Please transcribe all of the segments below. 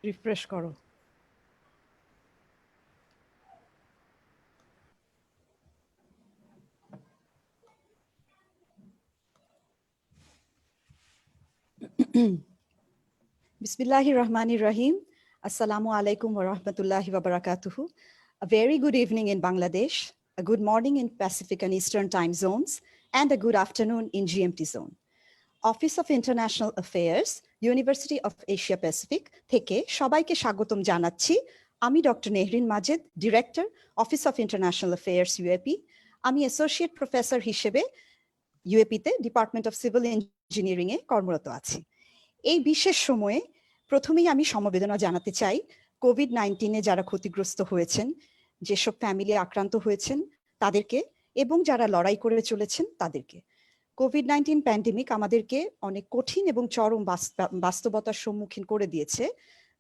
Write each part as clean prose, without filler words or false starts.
Refresh করো। Bismillahir Rahmanir Rahim. Assalamu alaikum wa rahmatullahi wa barakatuhu. A very good evening in Bangladesh, a good morning in Pacific and Eastern time zones, and a good afternoon in GMT zone. Office of International Affairs, University of Asia Pacific থেকে সবাইকে স্বাগতম জানাচ্ছি। আমি doctor Nehrin Majed, director, office of international affairs UAP. আমি associate professor হিসেবে ইউএপিতে department of civil engineering এ কর্মরত আছি। এই বিশেষ সময়ে প্রথমেই আমি সমবেদনা জানাতে চাই কোভিড-19 যারা ক্ষতিগ্রস্ত হয়েছেন, যেসব ফ্যামিলি আক্রান্ত হয়েছেন তাদেরকে, এবং যারা লড়াই করে চলেছেন তাদেরকে। কোভিড-19 প্যান্ডেমিক আমাদেরকে অনেক কঠিন এবং চরম বাস্তবতার সম্মুখীন করে দিয়েছে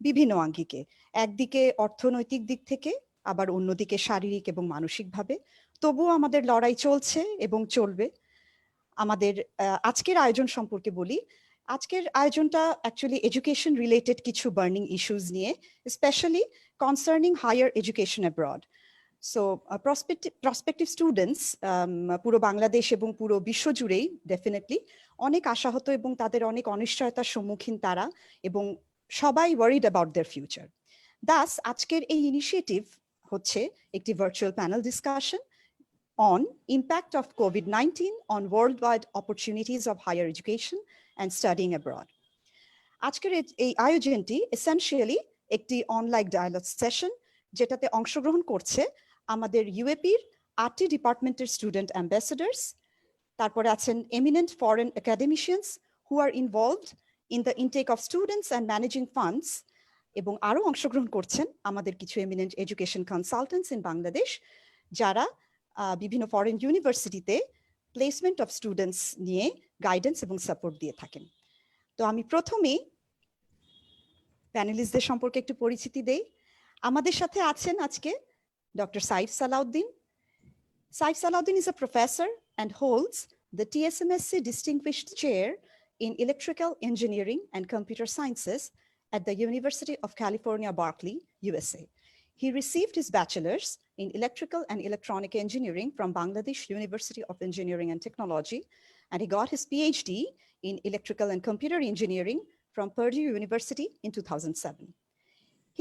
বিভিন্ন আঙ্গিকে। একদিকে অর্থনৈতিক দিক থেকে, আবার অন্যদিকে শারীরিক এবং মানসিকভাবে। তবুও আমাদের লড়াই চলছে এবং চলবে। আমাদের আজকের আয়োজন সম্পর্কে বলি। আজকের আয়োজনটা অ্যাকচুয়ালি এডুকেশন রিলেটেড কিছু বার্নিং ইস্যুস নিয়ে, specially concerning higher education abroad. So prospective students পুরো বাংলাদেশ এবং পুরো বিশ্ব জুড়েই ডেফিনেটলি অনেক আশাহত এবং তাদের অনেক অনিশ্চয়তার সম্মুখীন তারা, এবং সবাই worried about their future. Das আজকের এই ইনিশিয়েটিভ হচ্ছে একটি virtual panel discussion on impact of COVID-19 on worldwide opportunities of higher education and studying abroad. আজকের এই আয়োজনটি এসেনশিয়ালি একটি অনলাইন ডায়ালগ সেশন, যেটাতে অংশগ্রহণ করছে আমাদের ইউএপির 8টি ডিপার্টমেন্টের স্টুডেন্ট অ্যাম্বাসেডার্স। তারপরে আছেন eminent foreign academicians who are involved in the intake of students and managing funds, এবং আরও অংশগ্রহণ করছেন আমাদের কিছু eminent education consultants in Bangladesh, যারা বিভিন্ন ফরেন ইউনিভার্সিটিতে প্লেসমেন্ট অফ স্টুডেন্টস নিয়ে গাইডেন্স এবং সাপোর্ট দিয়ে থাকেন। তো আমি প্রথমেই প্যানেলিস্টদের সম্পর্কে একটু পরিচিতি দেই। আমাদের সাথে আছেন আজকে doctor Saif Salahuddin. Sayeef Salahuddin is a professor and holds the TSMSC Distinguished Chair in Electrical Engineering and Computer Sciences at the University of California, Berkeley, USA. He received his bachelor's in electrical and electronic engineering from Bangladesh University of Engineering and Technology, and he got his PhD in electrical and computer engineering from Purdue University in 2007.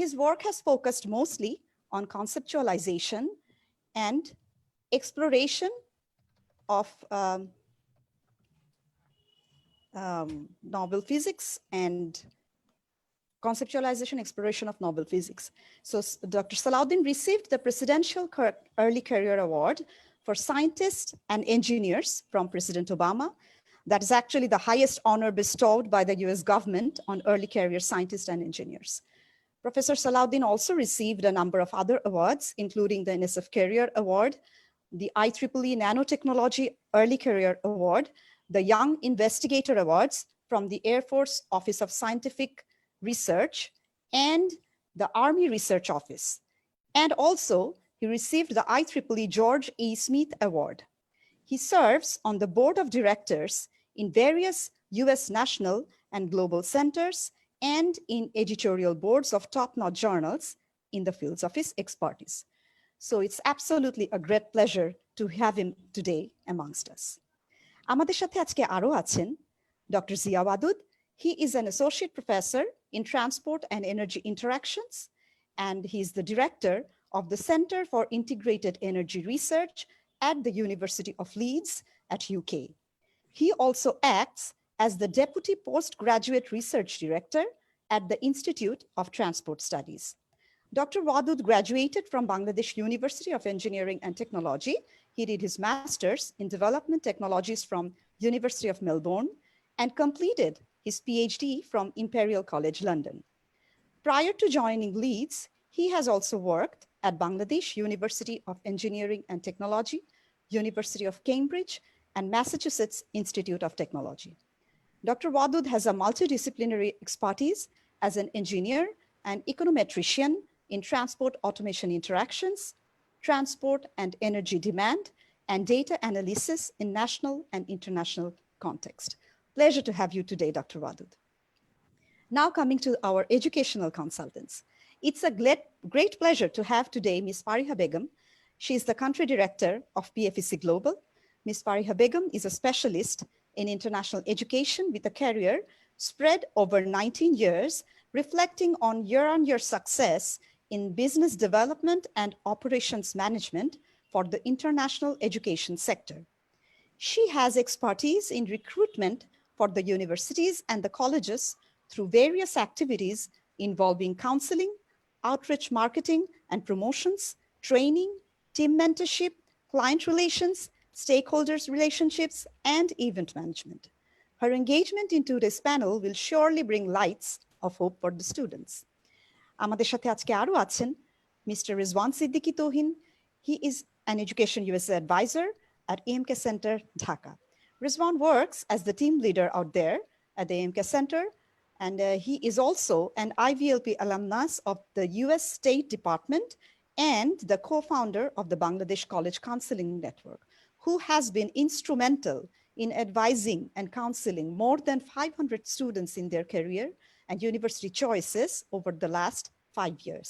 His work has focused mostly on conceptualization and exploration of novel physics and conceptualization exploration of novel physics. So Dr. Salahuddin received the Presidential Early Career Award for scientists and engineers from President Obama. That is actually the highest honor bestowed by the US government on early career scientists and engineers. Professor Salahuddin also received a number of other awards, including the NSF Career Award, the IEEE Nanotechnology Early Career Award, the Young Investigator Awards from the Air Force Office of Scientific Research and the Army Research Office. And also, he received the IEEE George E. Smith Award. He serves on the board of directors in various US national and global centers and in editorial boards of top-notch journals in the fields of his expertise. So it's absolutely a great pleasure to have him today amongst us. আমাদের সাথে আজকে আরো আছেন Dr. Zia Wadud. He is an associate professor in transport and energy interactions, and he's the director of the Center for Integrated Energy Research at the University of Leeds at UK. He also acts as the deputy postgraduate research director at the Institute of Transport Studies. Dr. Wadud graduated from Bangladesh University of Engineering and Technology. He did his master's in development technologies from University of Melbourne and completed his PhD from Imperial College London. Prior to joining Leeds, he has also worked at Bangladesh University of Engineering and Technology, University of Cambridge, and Massachusetts Institute of Technology. Dr. Wadud has a multidisciplinary expertise as an engineer and econometrician in transport automation interactions, transport and energy demand, and data analysis in national and international context. Pleasure to have you today, Dr. Wadud. Now coming to our educational consultants. It's a great pleasure to have today Ms. Fareha Begum. She is the country director of PFEC Global. Ms. Fareha Begum is a specialist in international education with a career spread over 19 years, reflecting on year-on-year success in business development and operations management for the international education sector. She has expertise in recruitment for the universities and the colleges through various activities involving counseling, outreach marketing and promotions, training, team mentorship, client relations, stakeholders relationships, and event management. Her engagement in today's panel will surely bring lights of hope for the students. আমাদের সাথে আজকে আরো আছেন Mr. Razoun Siddiky Tohin. He is an Education USA advisor at EMK Center, Dhaka. Razoun works as the team leader out there at the EMK Center, and he is also an IVLP alumnus of the US State Department and the co-founder of the Bangladesh College Counseling Network, who has been instrumental in advising and counseling more than 500 students in their career and university choices over the last 5 years.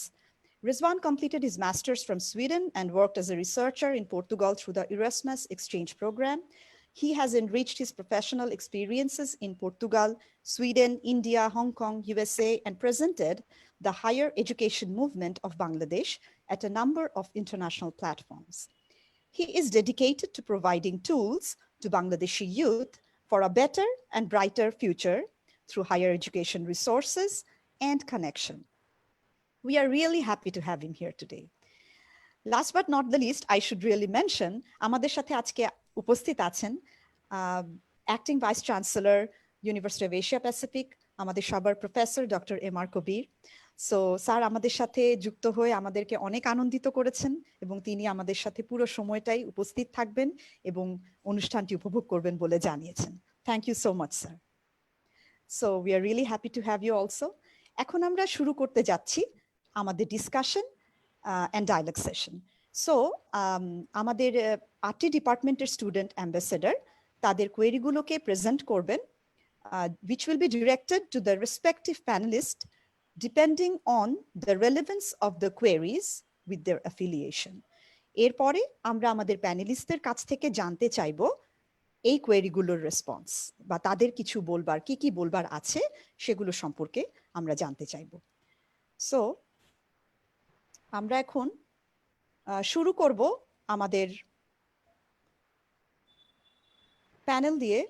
Razoun completed his master's from Sweden and worked as a researcher in Portugal through the Erasmus exchange program. He has enriched his professional experiences in Portugal, Sweden, India, Hong Kong, USA, and presented the higher education movement of Bangladesh at a number of international platforms. He is dedicated to providing tools to Bangladeshi youth for a better and brighter future through higher education resources and connection. We are really happy to have him here today. Last but not the least, I should really mention, আমাদের সাথে আজকে উপস্থিত আছেন Acting Vice Chancellor, University of Asia Pacific, আমাদের সবার professor doctor MR কবির। So sir আমাদের সাথে যুক্ত হয়ে আমাদেরকে অনেক আনন্দিত করেছেন এবং তিনি আমাদের সাথে পুরো সময়টাই উপস্থিত থাকবেন এবং অনুষ্ঠানটি উপভোগ করবেন বলে জানিয়েছেন। Thank you so much, sir. So we are really happy to have you also. এখন আমরা শুরু করতে যাচ্ছি আমাদের discussion and dialogue session. So আমাদের 8টি ডিপার্টমেন্টের স্টুডেন্ট অ্যাম্বাসেডর তাদের কোয়েরিগুলোকে প্রেজেন্ট করবেন, which will be directed to the respective panelists depending on the relevance of the queries with their affiliation. এরপরে আমরা আমাদের প্যানেলিস্টদের কাছ থেকে জানতে চাইবো এই কোয়েরিগুলোর রেসপন্স বা তাদের কিছু বলবার কি বলবার আছে সেগুলো সম্পর্কে আমরা জানতে চাইবো। সো আমরা এখন শুরু করব আমাদের প্যানেল দিয়ে।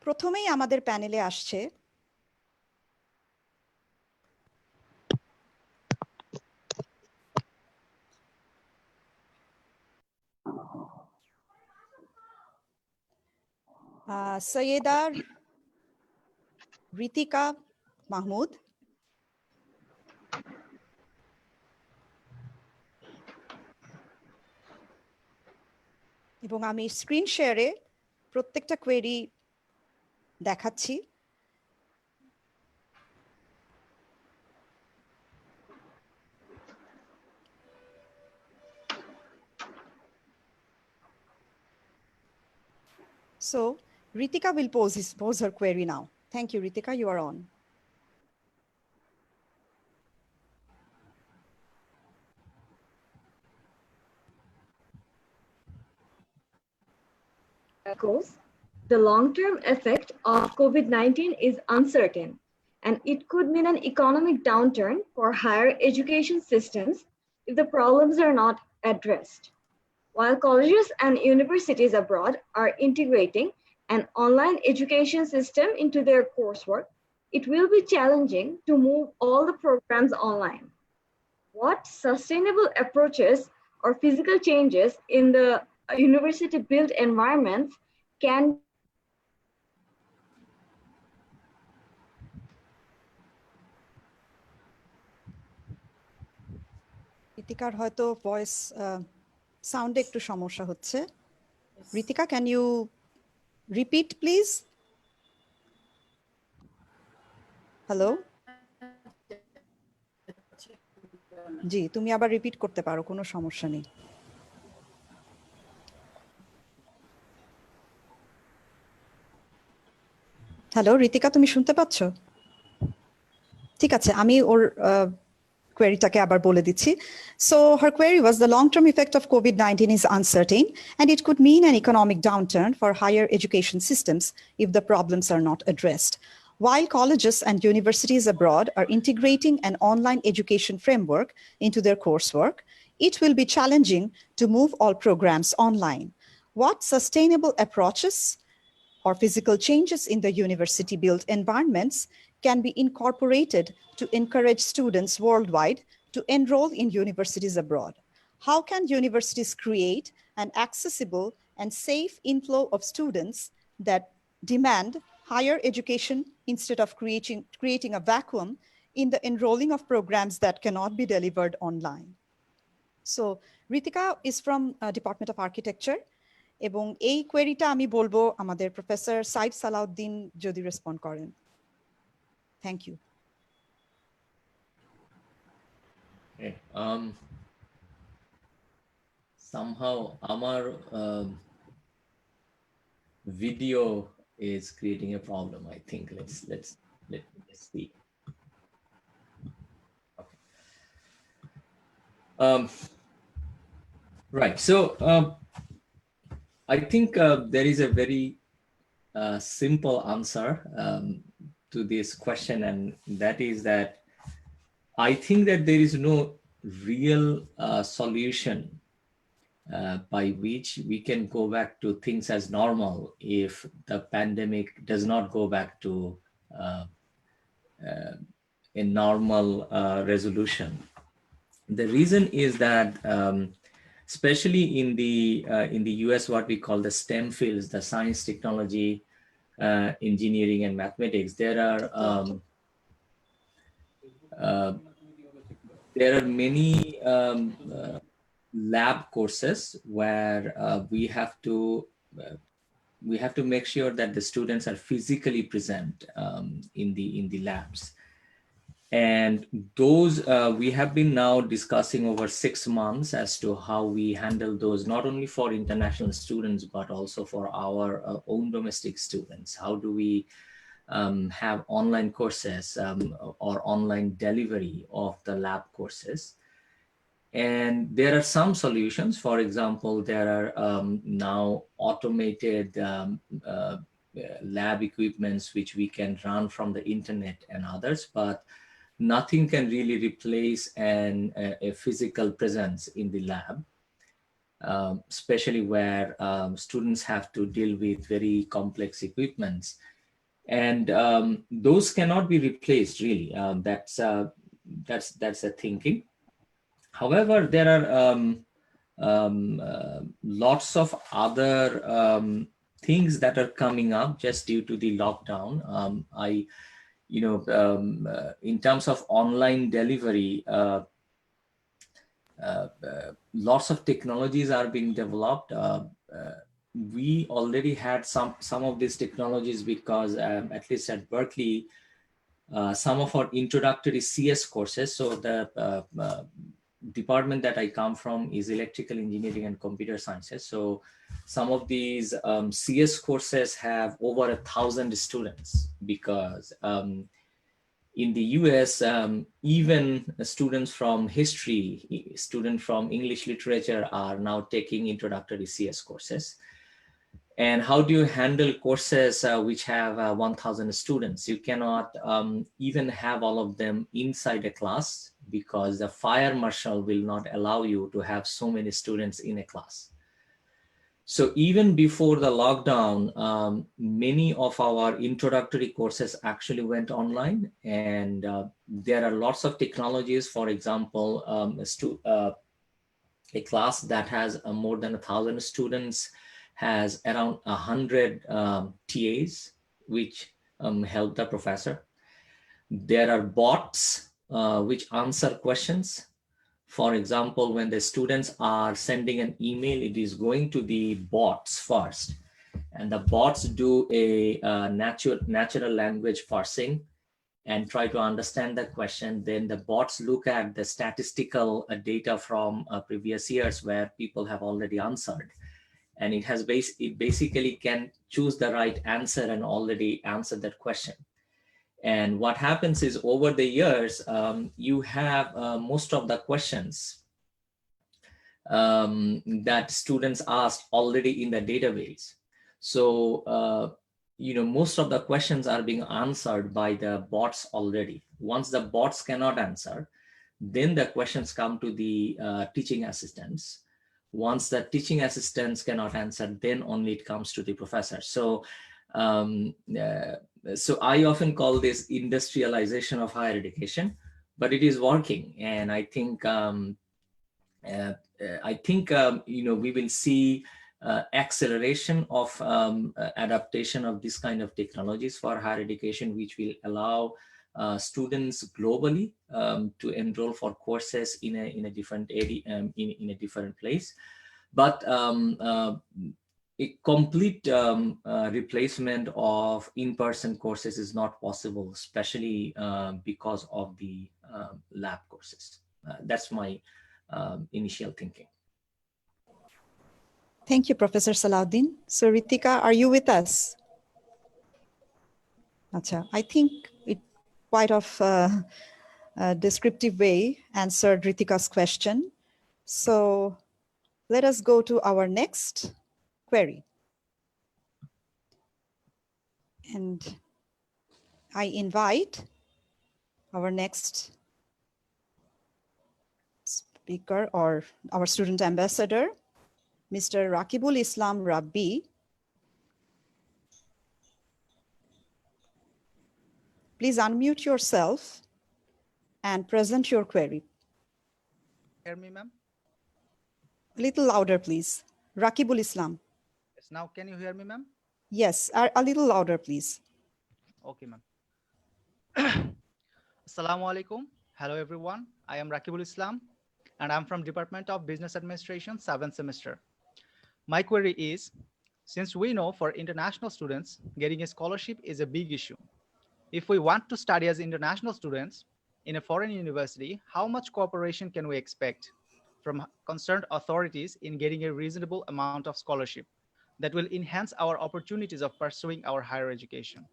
প্রথমেই আমাদের প্যানেলে আসছে সৈয়দা ঋতিকা মাহমুদ এবং আমি স্ক্রিন শেয়ারে প্রত্যেকটা কোয়েরি দেখাচ্ছি। So Ritika will pose her query now. Thank you, Ritika, you are on. The long-term effect of COVID-19 is uncertain, and it could mean an economic downturn for higher education systems if the problems are not addressed. While colleges and universities abroad are integrating an online education system into their coursework, it will be challenging to move all the programs online. What sustainable approaches or physical changes in the university-built environments can ঋতিকার হয়তো voice সাউন্ডে একটু সমস্যা হচ্ছে। Ritika, can you repeat please? Hello, জি, তুমি আবার repeat করতে পারো, কোনো সমস্যা নেই। হ্যালো রিতিকা, তুমি শুনতে পাচ্ছ? ঠিক আছে, আমি ওর queryটাকে আবার বলে দিচ্ছি। So her query was the long-term effect of COVID-19 is uncertain and it could mean an economic downturn for higher education systems if the problems are not addressed. While colleges and universities abroad are integrating an online education framework into their coursework, it will be challenging to move all programs online. What sustainable approaches or physical changes in the university-built environments can be incorporated to encourage students worldwide to enroll in universities abroad? How can universities create an accessible and safe inflow of students that demand higher education instead of creating a vacuum in the enrolling of programs that cannot be delivered online? So Ritika is from Department of Architecture. এবং এই কোয়েরিটা আমি বলবো আমাদের professor Saif Salauddin যদি respond করেন। Thank you. Somehow our video is creating a problem. I think let's see. Okay. Right. So I think there is a very simple answer to this question, and that is that I think that there is no real solution by which we can go back to things as normal if the pandemic does not go back to a normal resolution. The reason is that especially in the US, what we call the STEM fields, the science, technology, engineering, and mathematics, there are many lab courses where we have to make sure that the students are physically present in the labs. And those we have been now discussing over 6 months as to how we handle those, not only for international students, but also for our own domestic students. How do we have online courses or online delivery of the lab courses? And there are some solutions. For example, there are now automated lab equipments which we can run from the internet and others, but nothing can really replace a physical presence in the lab, especially where students have to deal with very complex equipments. And those cannot be replaced, really. That's the thinking. However, there are lots of other things that are coming up just due to the lockdown. In terms of online delivery, lots of technologies are being developed. We already had some of these technologies because at least at Berkeley, some of our introductory CS courses, so the department that I come from is electrical engineering and computer sciences. So some of these CS courses have over 1,000 students because in the US, even students from history, students from English literature are now taking introductory CS courses. And how do you handle courses which have 1,000 students? You cannot even have all of them inside a class because the fire marshal will not allow you to have so many students in a class. So even before the lockdown, many of our introductory courses actually went online, and there are lots of technologies. For example, a class that has more than 1,000 students has around 100 TAs, which help the professor. There are bots which answer questions. For example, when the students are sending an email, it is going to the bots first. And the bots do a natural language parsing. and try to understand the question. Then the bots look at the statistical data from previous years where people have already answered. And it basically can choose the right answer and already answer that question. And what happens is over the years, you have most of the questions that students asked already in the database. So, most of the questions are being answered by the bots already. Once the bots cannot answer, then the questions come to the teaching assistants. Once the teaching assistants cannot answer, then only it comes to the professor. So I often call this industrialization of higher education, but it is working. And I think we will see acceleration of adaptation of this kind of technologies for higher education, which will allow students globally to enroll for courses in a different area, in a different place. But a complete replacement of in-person courses is not possible, especially because of the lab courses. That's my initial thinking. Thank you, Professor Salahuddin. So Ritika, are you with us? Acha, I think it quite of a descriptive way answered Ritika's question. So let us go to our next query. And I invite our next speaker or our student ambassador, Mr. Rakibul Islam Rabbi. Please unmute yourself and present your query. Hear me, ma'am? A little louder, please. Rakibul Islam. Yes, now can you hear me, ma'am? Yes, a little louder, please. Okay, ma'am. Assalamu alaikum. Hello, everyone. I am Rakibul Islam, and I'm from Department of Business Administration, 7th semester. My query is, since we know for international students, getting a scholarship is a big issue. If we want to study as international students in a foreign university, how much cooperation can we expect from concerned authorities in getting a reasonable amount of scholarship that will enhance our opportunities of pursuing our higher education?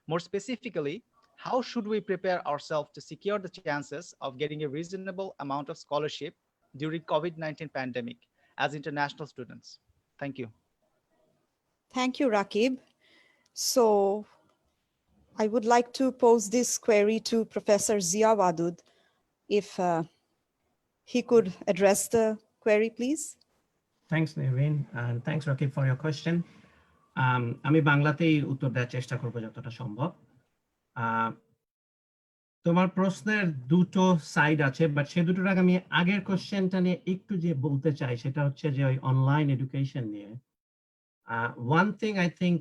More specifically, how should we prepare ourselves to secure the chances of getting a reasonable amount of scholarship during COVID-19 pandemic as international students? Thank you. Thank you, Rakib. So I would like to pose this query to Professor Zia Wadud, if he could address the query, please. Thanks, Naveen, and thanks, Rakib, for your question. আমি বাংলাতেই উত্তর দেওয়ার চেষ্টা করব যতটা সম্ভব। তোমার প্রশ্নের দুটো সাইড আছে, বাট সেই দুটোর আগে আমি আগের কোশ্চেনটা নিয়ে একটু যে বলতে চাই সেটা হচ্ছে যে ওই অনলাইন এডুকেশন নিয়ে। One thing I think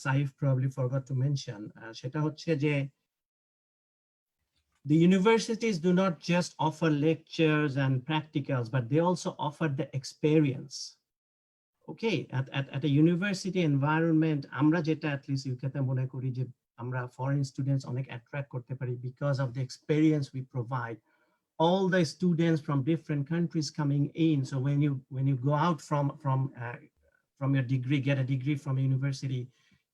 Saif probably forgot to mention, সেটা হচ্ছে যে the universities do not just offer lectures and practicals, but they also offer the experience. Okay, at a university environment, আমরা যেটা at least UK তে মনে করি যে আমরা foreign students অনেক attract করতে পারি because of the experience we provide. All the students from different countries coming in. So when you go out from your degree, get a degree from a university,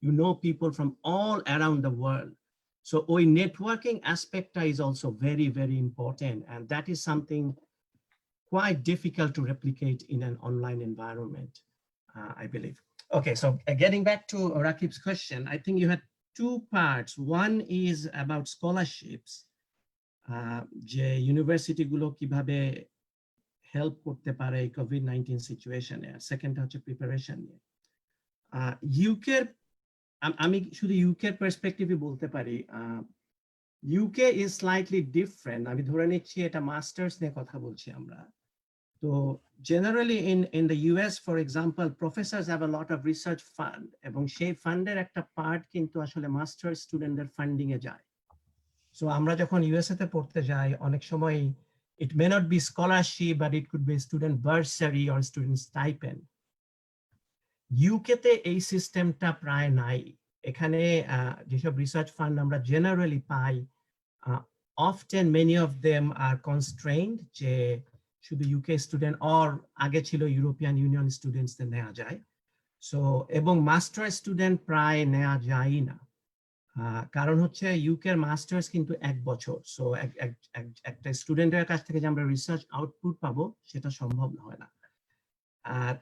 you know people from all around the world. So OI networking aspect is also very, very important. And that is something quite difficult to replicate in an online environment, I believe. Okay, so getting back to Rakib's question, I think you had two parts. One is about scholarships. যে university গুলো কিভাবে help করতে পারে COVID-19 সিচুয়েশনে। সেকেন্ডটা হচ্ছে preparation নিয়ে। ইউকের, আমি শুধু ইউকের পার্সপেক্টিভে বলতে পারি, ইউকে ইজ স্লাইটলি ডিফারেন্ট। আমি ধরে নিচ্ছি এটা মাস্টার্স নিয়ে কথা বলছি আমরা। তো generally in the US, for example, professors have a lot of research fund, এবং সেই ফান্ডের একটা পার্ট কিন্তু আসলে মাস্টার স্টুডেন্টদের ফান্ডিং এ যায়। সো আমরা যখন ইউএসএ তে পড়তে যাই অনেক সময় it may not be scholarship, but it could be student bursary or student stipend. ইউকেতে এই সিস্টেমটা প্রায় নাই। এখানে যেসব রিসার্চ ফান্ড আমরা generally pi often many of them are constrained যে শুধু UK স্টুডেন্ট or আগে ছিল ইউরোপিয়ান ইউনিয়ন স্টুডেন্টসদের নেওয়া যায়। সো এবং মাস্টার স্টুডেন্ট প্রায় নেওয়া যায় না, কারণ হচ্ছে ইউকের মাস্টার্স কিন্তু 1 বছর। সো একটা স্টুডেন্টের কাছ থেকে যে আমরা রিসার্চ আউটপুট পাবো সেটা সম্ভব হয় না। আর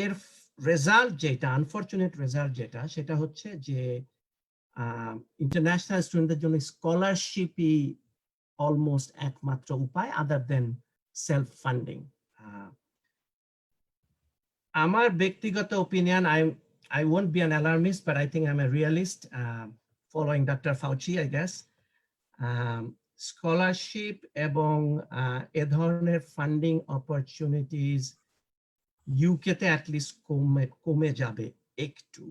এর রেজাল্ট যেটা, আনফরচুনেট রেজাল্ট যেটা, সেটা হচ্ছে যে ইন্টারন্যাশনাল স্টুডেন্টদের জন্য স্কলারশিপই অলমোস্ট একমাত্র উপায় আদার দেন সেলফ ফান্ডিং। আমার ব্যক্তিগত opinion, I won't be an alarmist, but I think I'm a realist, following Dr. Fauci, I guess. Scholarship এবং এ ধরনের ফান্ডিং অপরচুনিটিস ইউকেতে অ্যাটলিস্ট কমে যাবে একটু।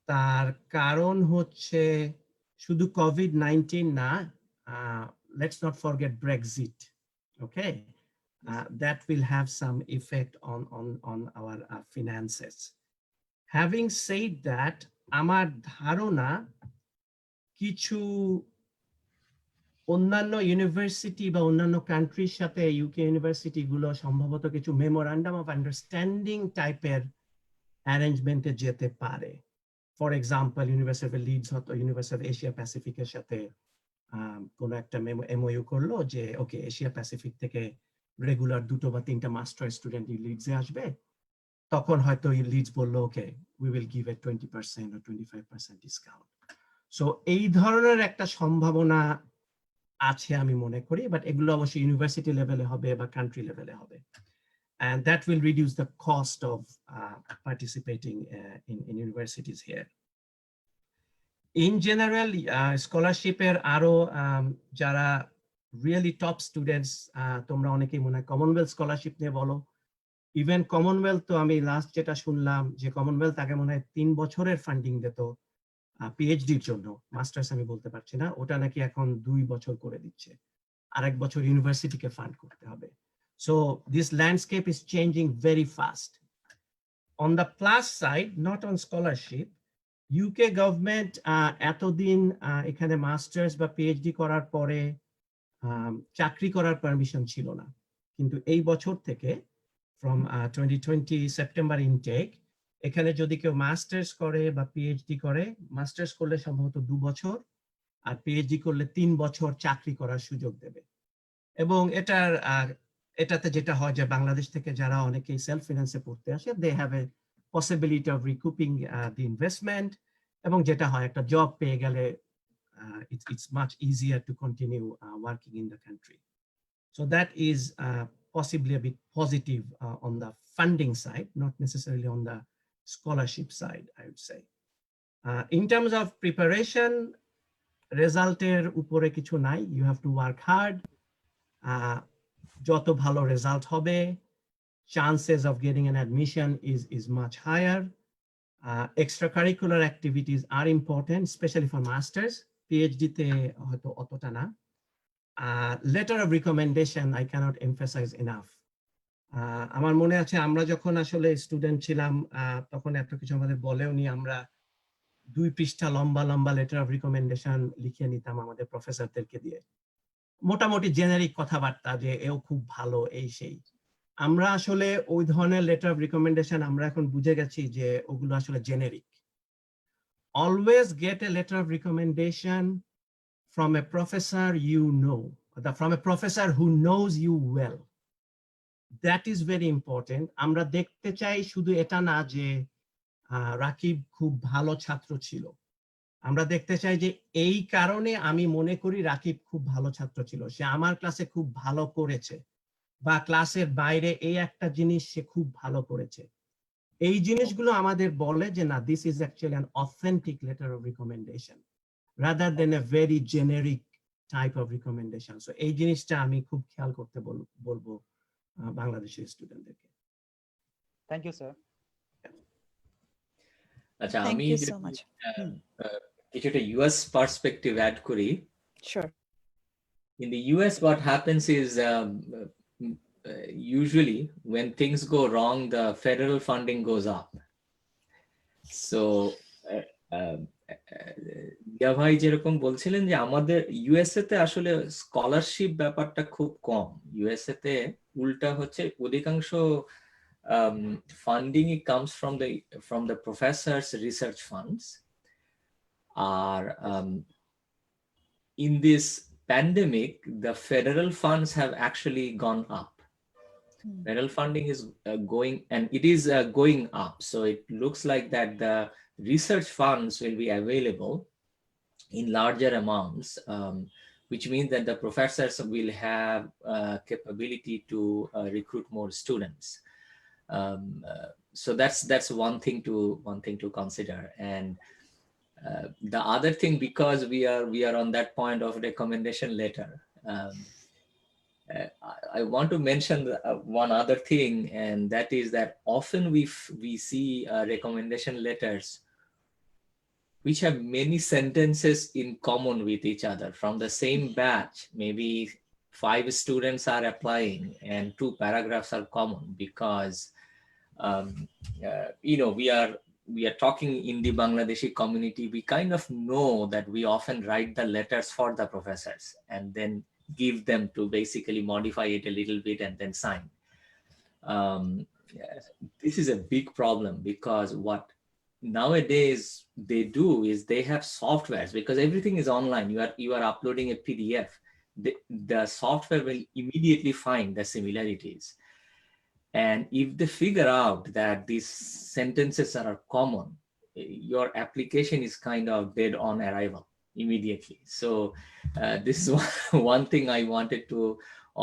তার কারণ হচ্ছে শুধু COVID-19 না, let's not forget Brexit, okay? That will have some effect on our finances. Having said that, আমার ধারণা কিছু অন্যান্য ইউনিভার্সিটি বা অন্যান্য কান্ট্রির সাথে ইউকে ইউনিভার্সিটি গুলো সম্ভবত কিছু মেমোরান্ডাম অফ আন্ডারস্ট্যান্ডিং টাইপের অ্যারেঞ্জমেন্টে যেতে পারে। For example, university of Leeds হয়তো ইউনিভার্সিটি অফ এশিয়া প্যাসিফিকের সাথে কোনো একটা এমওইউ করলো যে ওকে, এশিয়া প্যাসিফিক থেকে রেগুলার 2 বা 3টা মাস্টার স্টুডেন্ট লিডসে আসবে, তখন হয়তো লিডস বললো okay, we will give a 20% or 25% discount. So এই ধরনের একটা সম্ভাবনা আছে আমি মনে করি, বাট এগুলো অবশ্যই ইউনিভার্সিটি লেভেলে হবে বা কান্ট্রি লেভেলে হবে, and that will reduce the cost of participating in universities here. In general, স্কলারশিপের আরো যারা রিয়েলি টপ স্টুডেন্টস, তোমরা অনেকেই মনে হয় কমনওয়েলথ স্কলারশিপ নিয়ে বলো। ইভেন কমনওয়েলথ তো আমি লাস্ট যেটা শুনলাম যে কমনওয়েলথ আগে মনে হয় 3 বছরের ফান্ডিং দিত পিএইচডির জন্য, মাস্টার্স আমি বলতে পারছি না, ওটা নাকি এখন 2 বছর করে দিচ্ছে, আরেক বছর ইউনিভার্সিটিকে ফান্ড করতে হবে। So this landscape is changing very fast. On the plus side, not on scholarship, UK government এতদিন এখানে মাস্টার্স বা পিএইচডি করার পরে চাকরি করার পারমিশন ছিল না, কিন্তু এই বছর থেকে from 2020 সেপ্টেম্বর ইনটেক, এখানে যদি কেউ মাস্টার্স করে বা পিএইচডি করে, মাস্টার্স করলে সম্ভবত 2 বছর আর পিএইচডি করলে 3 বছর চাকরি করার সুযোগ দেবে। এবং এটাতে যেটা হয় যে বাংলাদেশ থেকে যারা অনেকেই সেলফ ফিনান্সে পড়তে আসে, they have a possibility of recouping the investment, এবং যেটা হয় একটা জব পেয়ে গেলে it's much easier to continue working in the country. So that is possibly a bit positive on the funding side, not necessarily on the scholarship side, I would say. In terms of preparation, রেজাল্টের উপরে কিছু নাই, you have to work hard. যত ভালো result হবে, chances of getting an admission is much higher. Extracurricular activities are important, especially for masters. PhD তে হয়তো অতটা না। Letter of recommendation I cannot emphasize enough. আমার মনে আছে আমরা যখন আসলে স্টুডেন্ট ছিলাম, তখন এত কিছু আমাদের বলেও নি, আমরা 2 পৃষ্ঠা লম্বা লম্বা লেটার অফ রিকমেন্ডেশন লিখে নিতাম আমাদের প্রফেসরদেরকে দিয়ে, মোটামুটি জেনারিক কথাবার্তা যে এও খুব ভালো এই সেই। আমরা আসলে ওই ধরনের লেটার অফ রিকমেন্ডেশন আমরা এখন বুঝে গেছি যে ওগুলো আসলে generic. Always gate a letter of recommendation from a professor you know, from a professor who knows you well. That is very important. আমরা দেখতে চাই শুধু এটা না যে রাকিব খুব ভালো ছাত্র ছিল, আমরা দেখতে চাই যে এই কারণে আমি মনে করি রাকিব খুব ভালো ছাত্র ছিল, সে আমার ক্লাসে খুব ভালো করেছে, বা ক্লাসের বাইরে এই একটা জিনিস সে খুব ভালো করেছে। এই জিনিসগুলো আমাদের বলে যে না, this is actually an authentic letter of recommendation rather than a very generic type of recommendation. So এই জিনিসটা আমি খুব খেয়াল করতে বলবো বাংলাদেশের স্টুডেন্টদেরকে। Thank you sir. আচ্ছা, Thank আমি you so much. কিছুটা ইউএস পার্সপেক্টিভ অ্যাড করি। Sure. In the US, what happens is usually when things go wrong, the federal funding goes up. So দিয়া ভাই যেরকম বলছিলেন যে আমাদের ইউএসএ তে আসলে স্কলারশিপ ব্যাপারটা খুব কম। ইউএসএ তে উল্টা হচ্ছে অধিকাংশ funding comes from the professors' research funds. In this pandemic, the federal funds have actually gone up. Federal funding is going, and it is going up. So it looks like that the research funds will be available in larger amounts, which means that the professors will have capability to recruit more students. So that's one thing to consider. And the other thing, because we are on that point of recommendation letter, I want to mention one other thing, and that is that often we see recommendation letters which have many sentences in common with each other from the same batch. Maybe 5 students are applying and 2 paragraphs are common, because we are talking in the Bangladeshi community. We kind of know that we often write the letters for the professors and then give them to basically modify it a little bit and then sign. This is a big problem, because what nowadays they do is they have softwares, because everything is online. You are uploading a PDF. The software will immediately find the similarities. And if they figure out that these sentences are common, your application is kind of dead on arrival immediately. So this is one thing I wanted to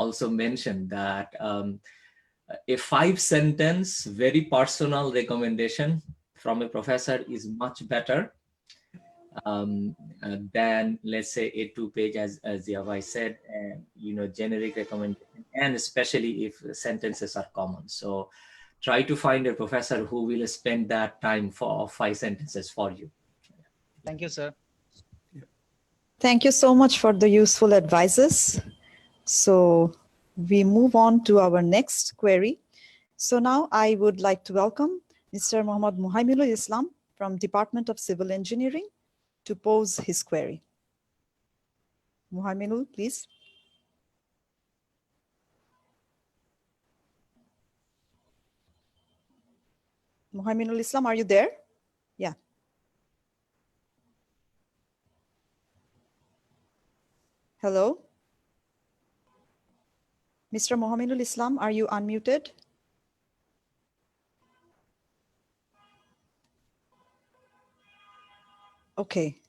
also mention, that a 5-sentence, very personal recommendation from a professor is much better than, let's say, a 2-page, as Zia said, generic recommendation, and especially if sentences are common. So try to find a professor who will spend that time for 5 sentences for you. Thank you, sir. Thank you so much for the useful advices. So we move on to our next query. So now I would like to welcome Mr. Muhammad Muhaiminul Islam from Department of Civil Engineering to pose his query. Muhaiminul, please. Muhaiminul Islam, are you there? Yeah. Hello? Mr. Muhaiminul Islam, are you unmuted? Okay.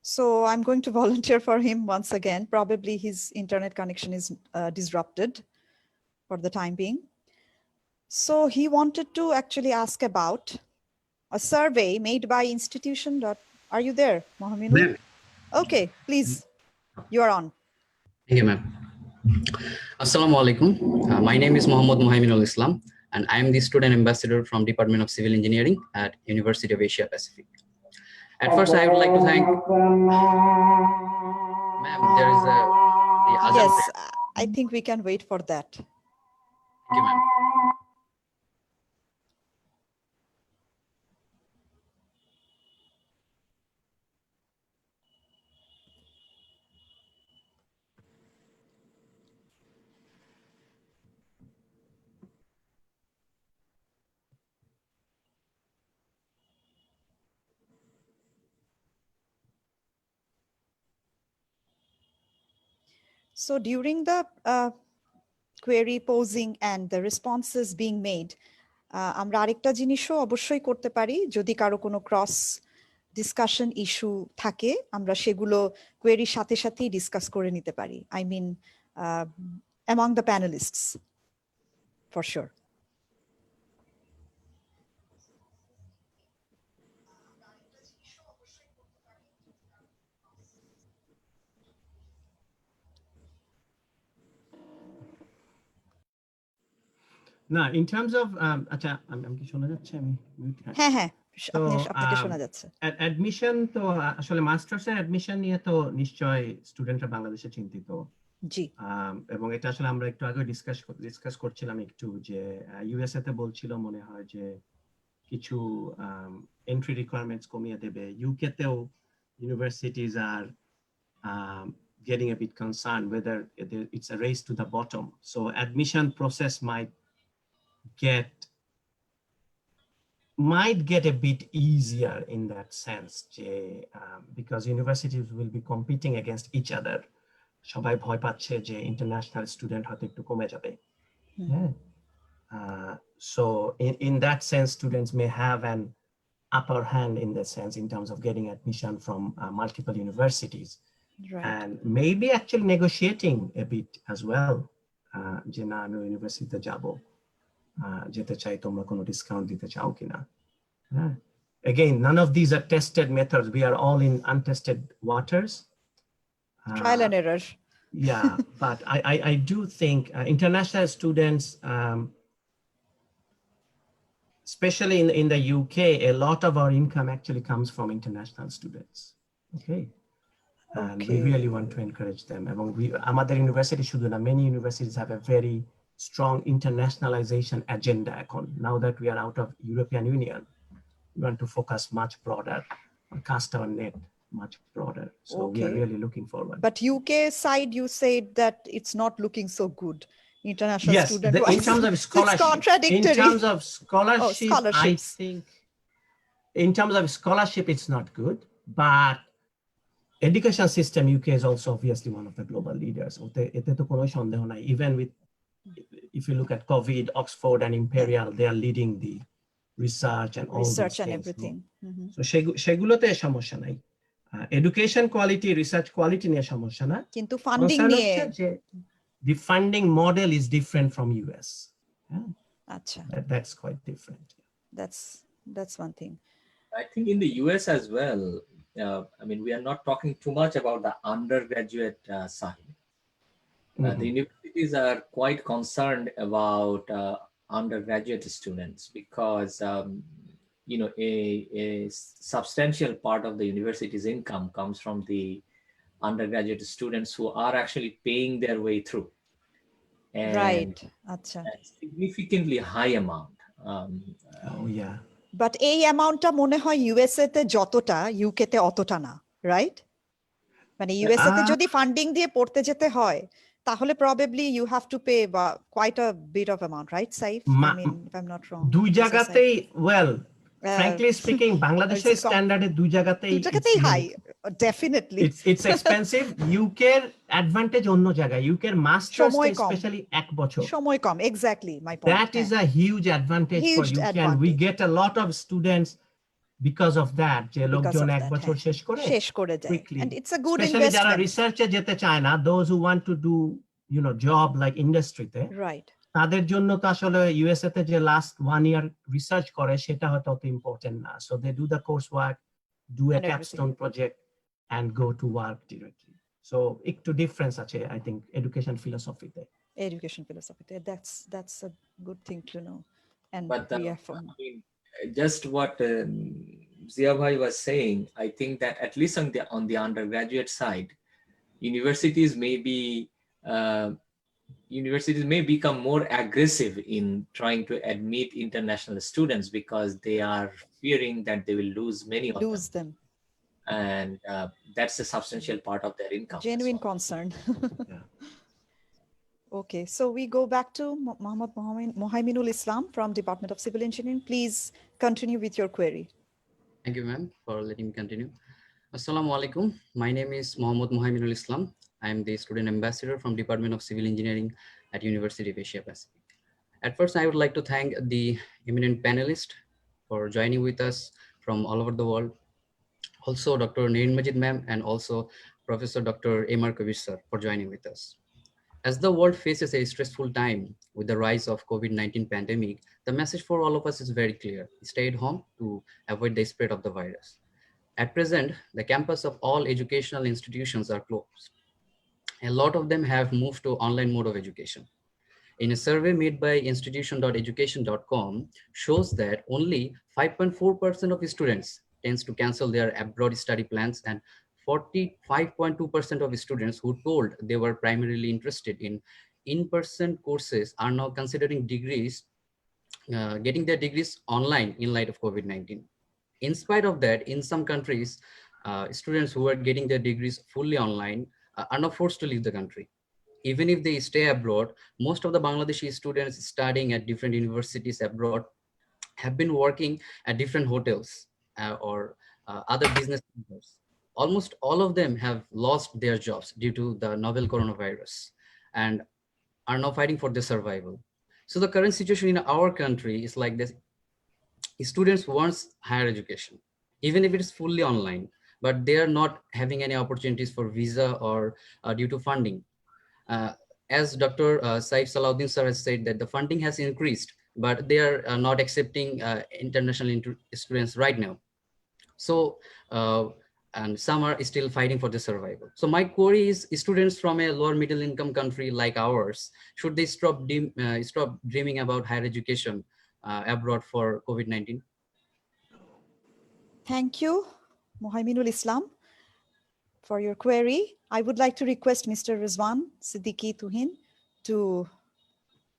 So I'm going to volunteer for him once again. Probably his internet connection is disrupted for the time being. So he wanted to actually ask about a survey made by institution. Are you there, Muhaiminul? Okay, please, you are on. Thank you, ma'am. Assalamu alaikum. My name is Muhammad Muhaiminul Islam, and I am the student ambassador from Department of Civil Engineering at University of Asia Pacific. At first, I would like to thank, ma'am, there is the other. Yes, I think we can wait for that. Thank you, ma'am. So during the query posing and the responses being made, আমরা আরেকটা জিনিসও অবশ্যই করতে পারি, যদি কারো কোনো cross discussion issue থাকে আমরা সেগুলো কোয়েরির সাথে সাথেই ডিসকাস করে নিতে পারি। I mean among the panelists, for sure. না, in terms of আচ্ছা আমি কি শোনা যাচ্ছে? আমি হ্যাঁ হ্যাঁ, আপনাকে শোনা যাচ্ছে। অ্যাডমিশন তো আসলে মাস্টার্সের অ্যাডমিশন নিয়ে তো নিশ্চয় স্টুডেন্টরা বাংলাদেশে চিন্তিত। জি। এবং এটা আসলে আমরা একটু আগে ডিসকাস করছিলাম একটু, যে ইউএসএ তে বলছিল মনে হয় যে কিছু entry requirements কমিয়ে দেবে। UK তেও universities are getting a bit concerned whether it's a race to the bottom. So admission process might get a bit easier in that sense, because universities will be competing against each other. সবাই ভয় পাচ্ছে যে international student হয়তো একটু কমে যাবে। So in that sense, students may have an upper hand in that sense in terms of getting admission from multiple universities. Right. And maybe actually negotiating a bit as well. যে না আমি ইউনিভার্সিটিতে যাব, যেতে চাই, তোমরা কোনো ডিসকাউন্ট দিতে চাও কিনা। Again, none of these are tested methods. We are all in untested waters. Trial and error. Yeah, but I do think international students, especially in the UK, a lot of our income actually comes from international students. Okay. And we really want to encourage them. Among আমাদের university শুধু না, many universities have a very strong internationalization agenda এখন. Now that we are out of European Union, we want to focus much broader, cast our net much broader. So we are really looking forward. But UK side, you said that it's not looking so good. International yes, student in terms of scholarship, it's contradictory. in terms of scholarship, I scholarships. think in terms of scholarship, it's not good, but education system UK is also obviously one of the global leaders. Even with, if you look at COVID, Oxford and Imperial, they are leading the research and all Research these and things, everything. no? So সেগুলোতে সমস্যা নাই। Education quality, research quality নিয়ে সমস্যা না। কিন্তু funding Concern নিয়ে হচ্ছে যে the funding model is different from US. আচ্ছা, That's quite different. that's one thing. I think in the US as well, I mean, we are not talking too much about the undergraduate side. The universities are quite concerned about undergraduate students because, you know, a substantial part of the university's income comes from the undergraduate students who are actually paying their way through. And Right. Acha. a significantly high amount. Oh yeah. But এই অ্যামাউন্টটা মনে হয় USA তে যতটা UK তে অতটা না, right? মানে ইউএসএ তে যদি ফান্ডিং দিয়ে পড়তে যেতে হয় তাহলে probably you have to pay quite a bit of amount, right, Saif? I mean, if I'm not wrong. দুই জায়গাতেই, well, frankly speaking, বাংলাদেশের স্ট্যান্ডার্ডে দুই জায়গাতেই high, definitely. It's expensive. UK এর অ্যাডভান্টেজ অন্য জায়গায়। UK এর মাস্টার্স স্পেশালি 1 বছর। সময় কম, exactly my point. That is a huge advantage for UK, and we get a lot of students because of that, যে লোকজন 1 বছর শেষ করে যায় quickly. And it's a good especially investment. যারা রিসার্চে যেতে চায় না, those who want to do, you know, job like industry-তে, right, তাদের জন্য তো আসলে USA তে যে last 1 year research করে সেটা হয়তো অত important না, so they do the coursework, do a capstone project and go to work directly. So একটু difference আছে, I think, education philosophy তে. Education philosophy, that's a good thing to know. And but I mean, just what Zia Bhai was saying, I think that at least on the undergraduate side, universities may become more aggressive in trying to admit international students because they are fearing that they will lose many of them. And that's a substantial part of their income. Genuine concern. Yeah. Okay, so we go back to Muhammad Mohaiminul Islam from Department of Civil Engineering. Please continue with your query. Thank you, ma'am, for letting me continue. Assalamu alaikum. My name is Muhammad Mohaiminul Islam. I am the student ambassador from Department of Civil Engineering at University of Asia Pacific. At first, I would like to thank the eminent panelists for joining with us from all over the world. Also, Dr. Naren Majid ma'am and also Professor Dr. Amar Kabir sir for joining with us. As the world faces a stressful time with the rise of COVID-19 pandemic, the message for all of us is very clear. Stay at home to avoid the spread of the virus. At present, the campus of all educational institutions are closed. A lot of them have moved to online mode of education. In a survey made by institution.education.com shows that only 5.4% of students tends to cancel their abroad study plans, and 45.2% of students who told they were primarily interested in in-person courses are now considering degrees getting their degrees online in light of COVID-19. In spite of that, in some countries, students who are getting their degrees fully online are not forced to leave the country. Even if they stay abroad, most of the Bangladeshi students studying at different universities abroad have been working at different hotels or other business centers. Almost all of them have lost their jobs due to the novel coronavirus and are now fighting for their survival. So the current situation in our country is like this. Students want higher education, even if it is fully online, but they are not having any opportunities for visa or due to funding. Uh, as Dr. Sayeef Salahuddin sir has said that the funding has increased, but they are not accepting international students right now. So, and some are still fighting for the survival. So my query is, students from a lower middle income country like ours, should they stop dreaming about higher education abroad for COVID-19? Thank you, Muhaiminul Islam, for your query. I would like to request Mr. Razoun Siddiky Tohin to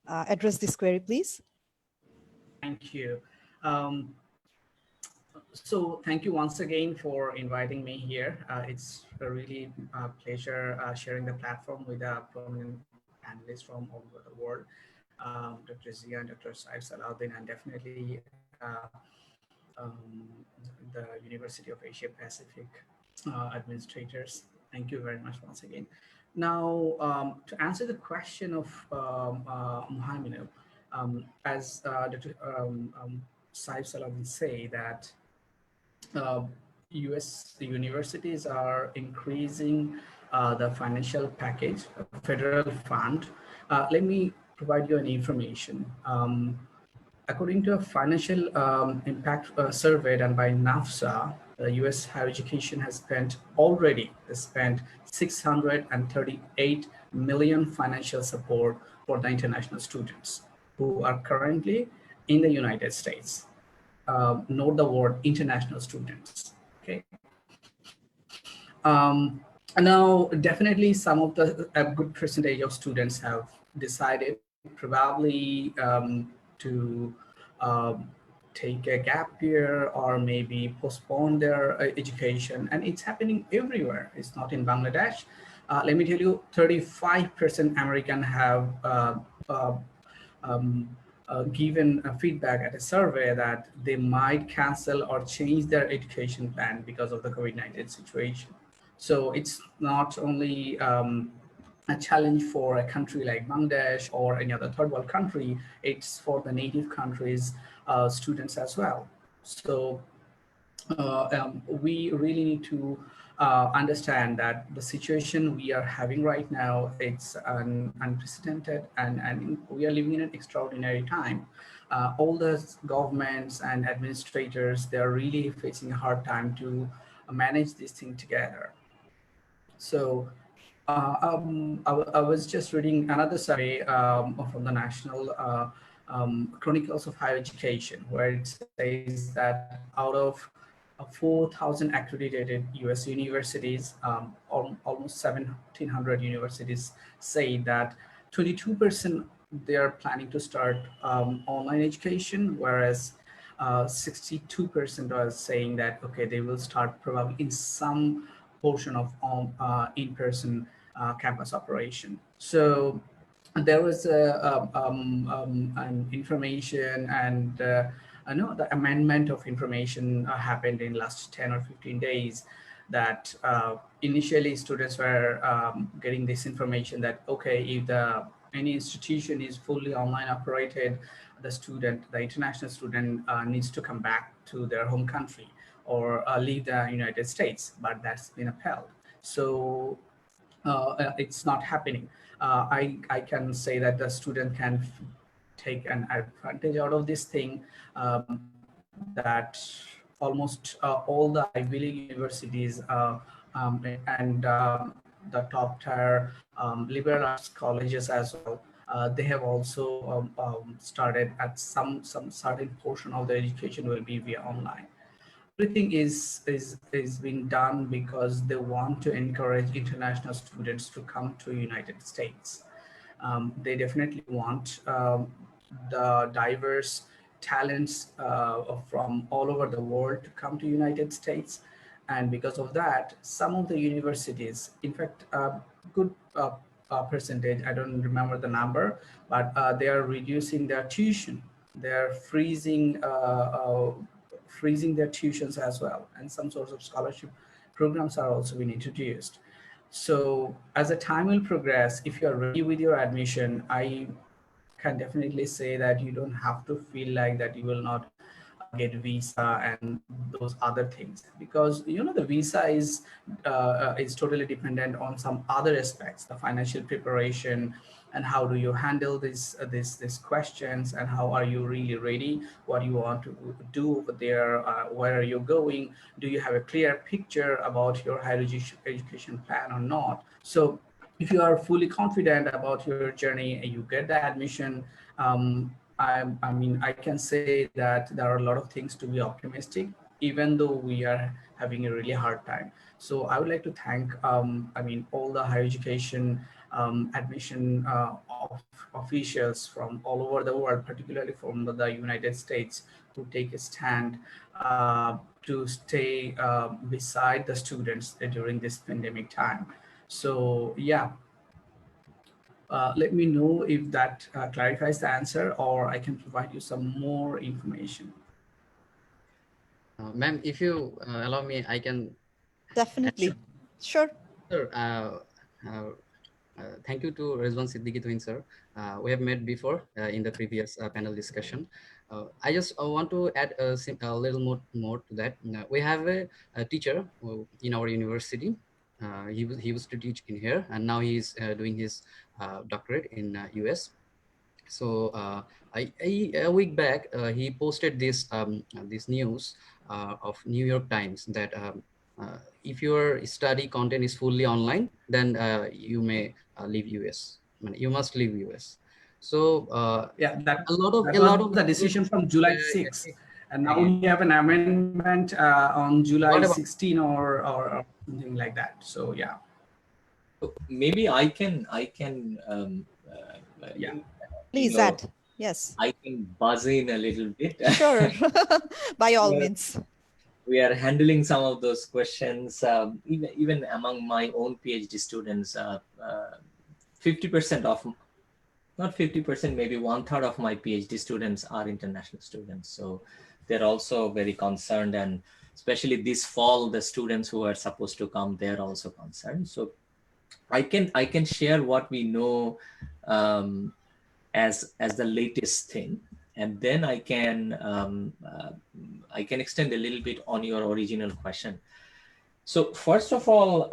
address this query, please. Thank you. So thank you once again for inviting me here. It's a really pleasure sharing the platform with a prominent panelists from all over the world, Dr. Zia and Dr. Sayeef Salahuddin, and definitely the University of Asia Pacific administrators. Thank you very much once again. Now, to answer the question of Muhammad, as Dr. Sayeef Salahuddin say that US universities are increasing the financial package, federal fund. Let me provide you an information. According to a financial impact survey done by NAFSA, the US higher education has already spent 638 million financial support for the international students who are currently in the United States. Note the word international students, okay? Now, definitely some of a good percentage of students have decided probably to take a gap year or maybe postpone their education, and it's happening everywhere. It's not in Bangladesh. Let me tell you, 35% American have given a feedback at a survey that they might cancel or change their education plan because of the COVID-19 situation. So it's not only a challenge for a country like Bangladesh or any other third world country, it's for the native countries' students as well. So we really need to understand that the situation we are having right now, it's unprecedented, and we are living in an extraordinary time. All the governments and administrators, they're really facing a hard time to manage this thing together. So I was just reading another survey from the National Chronicles of Higher Education, where it says that out of 4,000 accredited US universities, almost 1,700 universities say that 22% they are planning to start online education, whereas 62% are saying that, okay, they will start probably in some portion of in-person campus operation. So there was an information, and I know the amendment of information happened in last 10 or 15 days, that initially students were getting this information that, okay, if any institution is fully online operated, the international student needs to come back to their home country or leave the United States, but that's been upheld. So it's not happening. I can say that the student can take an advantage out of this thing, that almost all the Ivy League universities and the top tier liberal arts colleges as well, they have also started at some certain portion of the education will be via online. Everything is being done because they want to encourage international students to come to United States. They definitely want the diverse talents from all over the world to come to United States. And because of that, some of the universities, in fact, a good percentage, I don't remember the number, but they are reducing their tuition. They're freezing their tuitions as well. And some sorts of scholarship programs are also being introduced. So as the time will progress, if you're ready with your admission, I can definitely say that you don't have to feel like that you will not get visa and those other things, because the visa is totally dependent on some other aspects, the financial preparation, and how do you handle these questions, and how are you really ready, what you want to do over there, where are you going, do you have a clear picture about your higher education plan or not. So if you are fully confident about your journey and you get the admission, I mean, I can say that there are a lot of things to be optimistic, even though we are having a really hard time. So I would like to thank, all the higher education admission officials from all over the world, particularly from the United States, who take a stand to stay beside the students during this pandemic time. So yeah, let me know if that clarifies the answer, or I can provide you some more information. Ma'am, if you allow me, I can. Definitely. Sure. Sir, thank you to Razoun Siddiky Tohin, sir. We have met before in the previous panel discussion. I just want to add a little more to that. We have a teacher in our university. He used to teach in here, and now he's doing his doctorate in US. So a week back, he posted this news of New York Times that if your study content is fully online, then you may leave US. I mean, you must leave US. So yeah, that a lot of the decision from July 6th, and now we have an amendment on July 16 or something like that. So yeah. Maybe I can yeah. Please add. Yes. I can buzz in a little bit. Sure. By all means. We are handling some of those questions, even among my own PhD students. 50% of, not 50%, maybe 1/3 of my PhD students are international students. So they're also very concerned, and especially this fall, the students who are supposed to come, they're also concerned. So I can share what we know as the latest thing, and then I can extend a little bit on your original question. So first of all,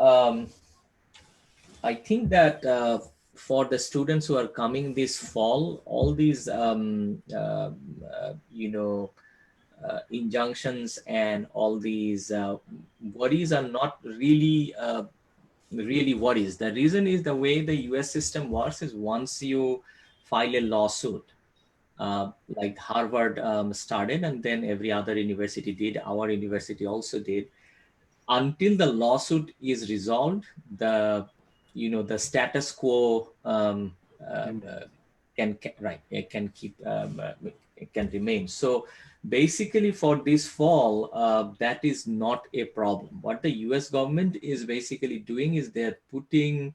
I think that for the students who are coming this fall, all these injunctions and all these worries are not really worries. The reason is the way the US system works is once you file a lawsuit, like Harvard started, and then every other university did, our university also did, until the lawsuit is resolved, the status quo can remain. So basically for this fall, that is not a problem. What the US government is basically doing is they're putting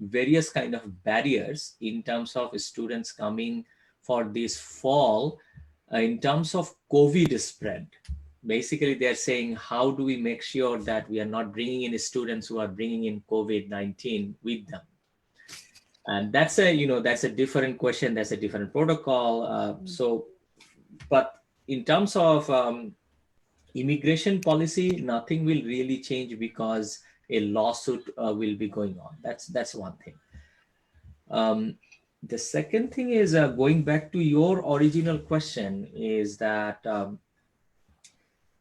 various kind of barriers in terms of students coming for this fall in terms of COVID spread. Basically, they're saying, how do we make sure that we are not bringing in students who are bringing in COVID-19 with them? And that's a different question. That's a different protocol. But in terms of immigration policy, nothing will really change because a lawsuit will be going on. That's one thing. The second thing is going back to your original question is that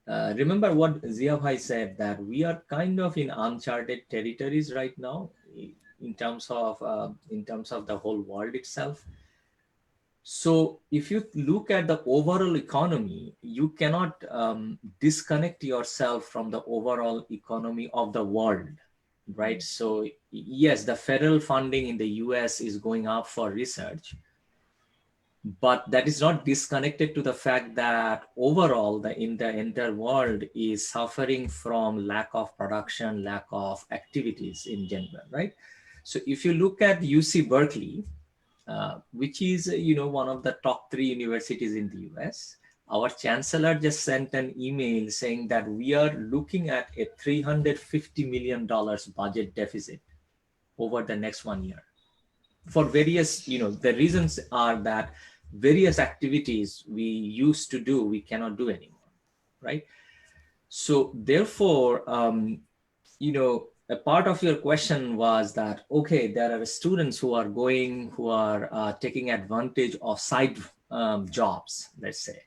remember what Zia Bhai said, that we are kind of in uncharted territories right now in terms of the whole world itself. So if you look at the overall economy, you cannot disconnect yourself from the overall economy of the world, right? So yes, the federal funding in the US is going up for research, But that is not disconnected to the fact that overall the entire world is suffering from lack of production, lack of activities in general, right? So if you look at UC Berkeley, which is one of the top 3 universities in the US, our chancellor just sent an email saying that we are looking at a $350 million budget deficit over the next 1 year. For various, the reasons are that various activities we used to do, we cannot do anymore, right? So therefore, a part of your question was that, okay, there are students who are taking advantage of side jobs, let's say,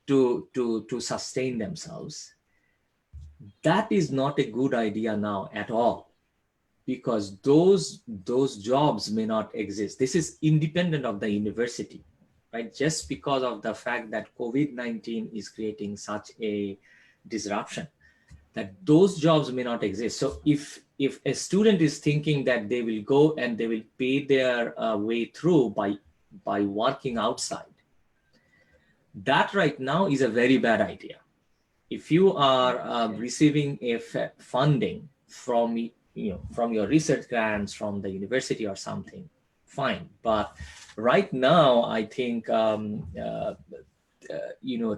to sustain themselves. That is not a good idea now at all, because those jobs may not exist. This is independent of the university, right? Just because of the fact that COVID-19 is creating such a disruption, that those jobs may not exist. So if a student is thinking that they will go and they will pay their way through by working outside, that right now is a very bad idea. If you are receiving a funding from your research grants from the university or something, fine. But right now, I think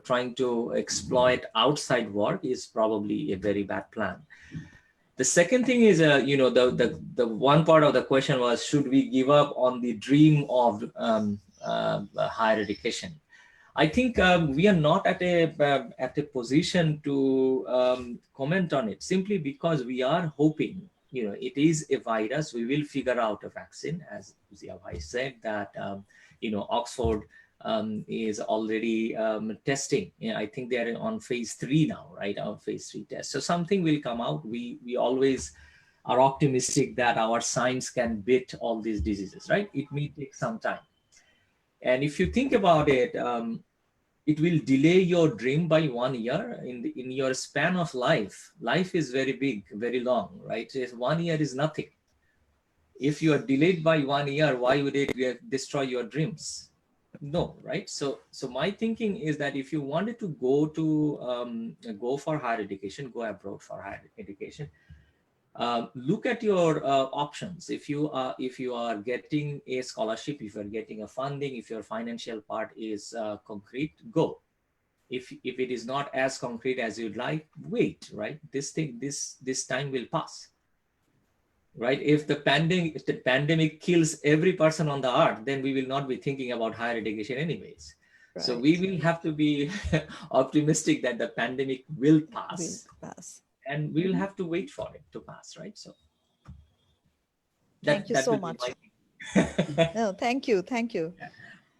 trying to exploit outside work is probably a very bad plan. The second thing is, the one part of the question was, should we give up on the dream of higher education? I think we are not at a position to comment on it, simply because we are hoping, it is a virus. We will figure out a vaccine, as Zia said, that Oxford is already testing. I think they are on phase 3 now, right? On phase 3 test. So something will come out. We always are optimistic that our science can beat all these diseases, right? It may take some time. And if you think about it, it will delay your dream by 1 year in your span of life. Life is very big, very long, right? 1 year is nothing. If you are delayed by 1 year, why would it destroy your dreams? No, right? So my thinking is that if you wanted to go for higher education, go abroad for higher education, look at your options. If you are getting a scholarship, if you're getting a funding, if your financial part is concrete, go. If it is not as concrete as you'd like, wait, right? This time will pass, right? If the pandemic kills every person on the earth, then we will not be thinking about higher education anyways. Right. So we will have to be optimistic that the pandemic will pass. And we will have to wait for it to pass, right? So thank you so much. No, thank you. Yeah.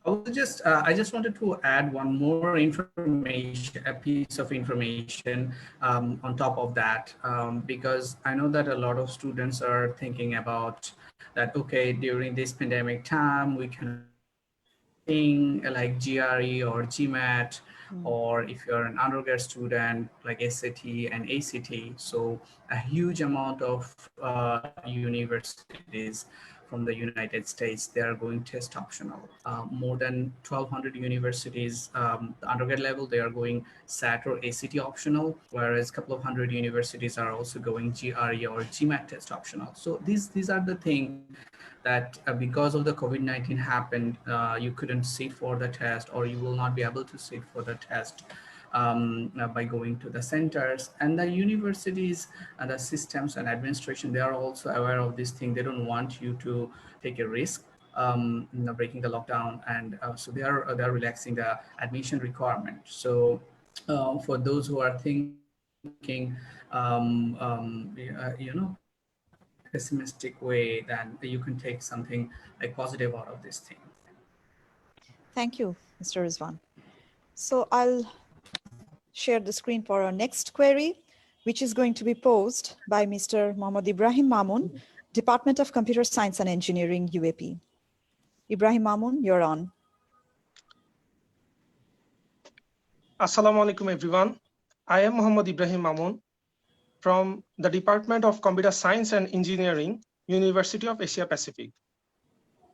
I just wanted to add one more information, a piece of information on top of that, because I know that a lot of students are thinking about that, okay, during this pandemic time, we can thing like GRE or GMAT, or if you're an undergrad student like SAT and ACT. So a huge amount of universities from the United States, they are going test optional. More than 1,200 universities, the undergrad level, they are going SAT or ACT optional, whereas a couple of hundred universities are also going GRE or GMAT test optional. So these are the things that because of the COVID-19 happened, you couldn't sit for the test, or you will not be able to sit for the test by going to the centers. And the universities and the systems and administration, they are also aware of this thing. They don't want you to take a risk breaking the lockdown, and so they are relaxing the admission requirement. So for those who are thinking pessimistic way, then you can take something like positive out of this thing. Thank you, Mr. Rizwan. So I'll share the screen for our next query, which is going to be posed by Mr. Mohammad Ibrahim Mamun, Department of Computer Science and Engineering, UAP. Ibrahim Mamun, you're on. Assalamu alaikum, everyone. I am Mohammad Ibrahim Mamun from the Department of Computer Science and Engineering, University of Asia Pacific.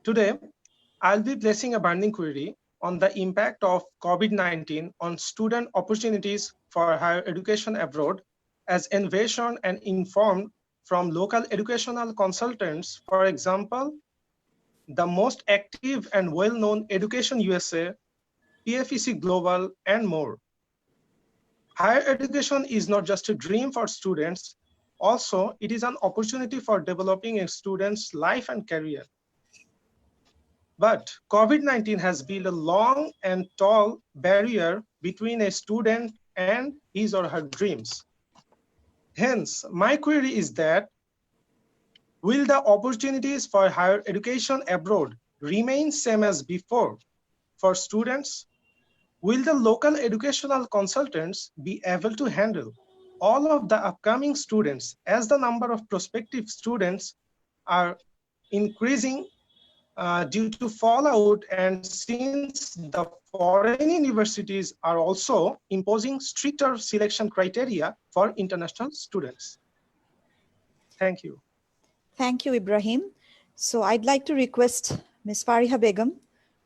Today, I'll be placing a burning query on the impact of COVID-19 on student opportunities for higher education abroad, as envisioned and informed from local educational consultants, for example, the most active and well-known Education USA, PFEC Global, and more. Higher education is not just a dream for students, also it is an opportunity for developing a student's life and career. But COVID-19 has built a long and tall barrier between a student and his or her dreams. Hence, my query is that, will the opportunities for higher education abroad remain same as before for students? Will the local educational consultants be able to handle all of the upcoming students as the number of prospective students are increasing due to fallout, and since the foreign universities are also imposing stricter selection criteria for international students? Thank you. Thank you, Ibrahim. So I'd like to request Ms. Fareha Begum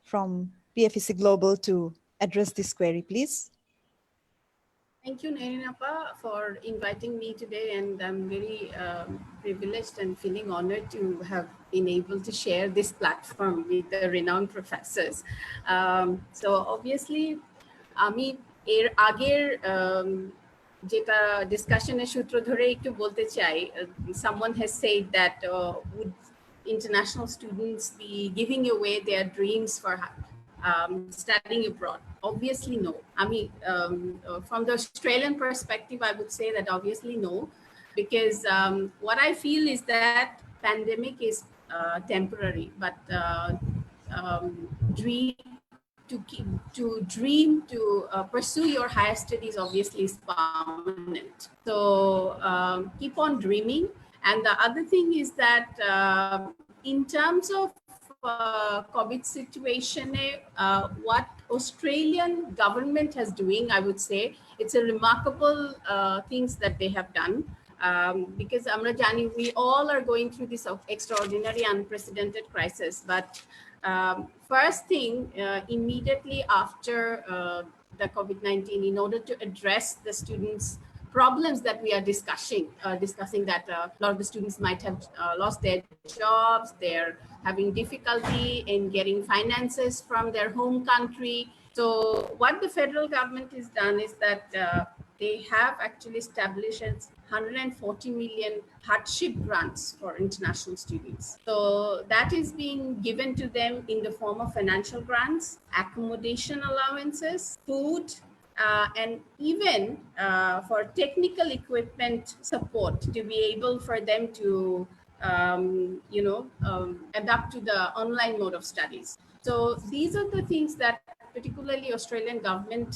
from PFEC Global to address this query, please. Thank you, Narinapa, for inviting me today, and I'm very privileged and feeling honored to have been able to share this platform with the renowned professors. So obviously, আমি এর আগের যেটা ডিসকাশনের সূত্র ধরে একটু বলতে চাই, someone has said that would international students be giving away their dreams for studying abroad? Obviously, no. I mean, from the Australian perspective, I would say that obviously no, because what I feel is that pandemic is temporary, but dream to pursue your higher studies obviously is permanent. So keep on dreaming. And the other thing is that in terms of COVID situation, what Australian government has doing, I would say, it's a remarkable things that they have done. Because আমরা জানি, we all are going through this extraordinary, unprecedented crisis. But first thing, immediately after the COVID-19, in order to address the students' problems that we are discussing that a lot of the students might have lost their jobs, they're having difficulty in getting finances from their home country. So what the federal government has done is that they have actually established 140 million hardship grants for international students. So that is being given to them in the form of financial grants, accommodation allowances, food, and even for technical equipment support to be able for them to adapt to the online mode of studies. So these are the things that particularly Australian government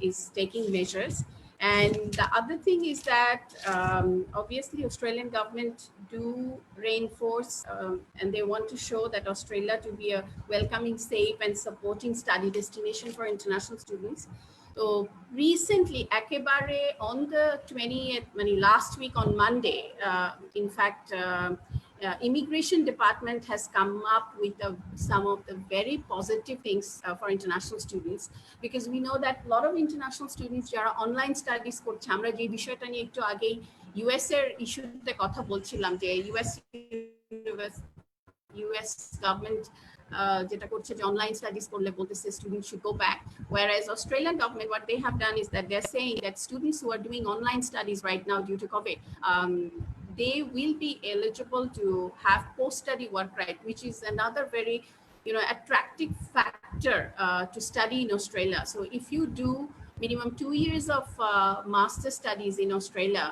is taking measures. And the other thing is that obviously Australian government do reinforce and they want to show that Australia to be a welcoming, safe and supporting study destination for international students. So recently, Akebare on the 20th, last week on Monday, in fact, Immigration Department has come up with some of the very positive things for international students, because we know that a lot of international students যারা online studies করছে, আমরা যে বিষয়টা নিয়ে একটু আগেই US এর ইস্যুতে কথা বলছিলাম, যে ইউএস গভর্নমেন্ট যেটা করছে যে অনলাইন স্টাডিজ করলে বলতেছে students should go back, whereas Australian government, what they have done is that they're saying that students who are doing online studies right now due to COVID, they will be eligible to have post-study work right, which is another very attractive factor to study in Australia. So if you do minimum 2 years of master studies in Australia,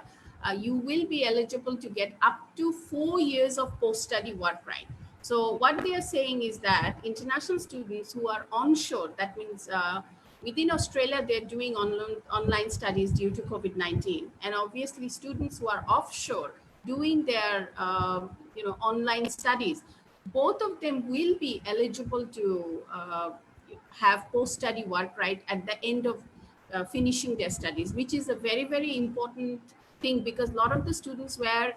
you will be eligible to get up to 4 years of post-study work right. So what they are saying is that international students who are onshore, that means within Australia, they're doing online studies due to COVID-19. And obviously students who are offshore doing their online studies, both of them will be eligible to have post-study work right at the end of finishing their studies, which is a very, very important thing, because a lot of the students were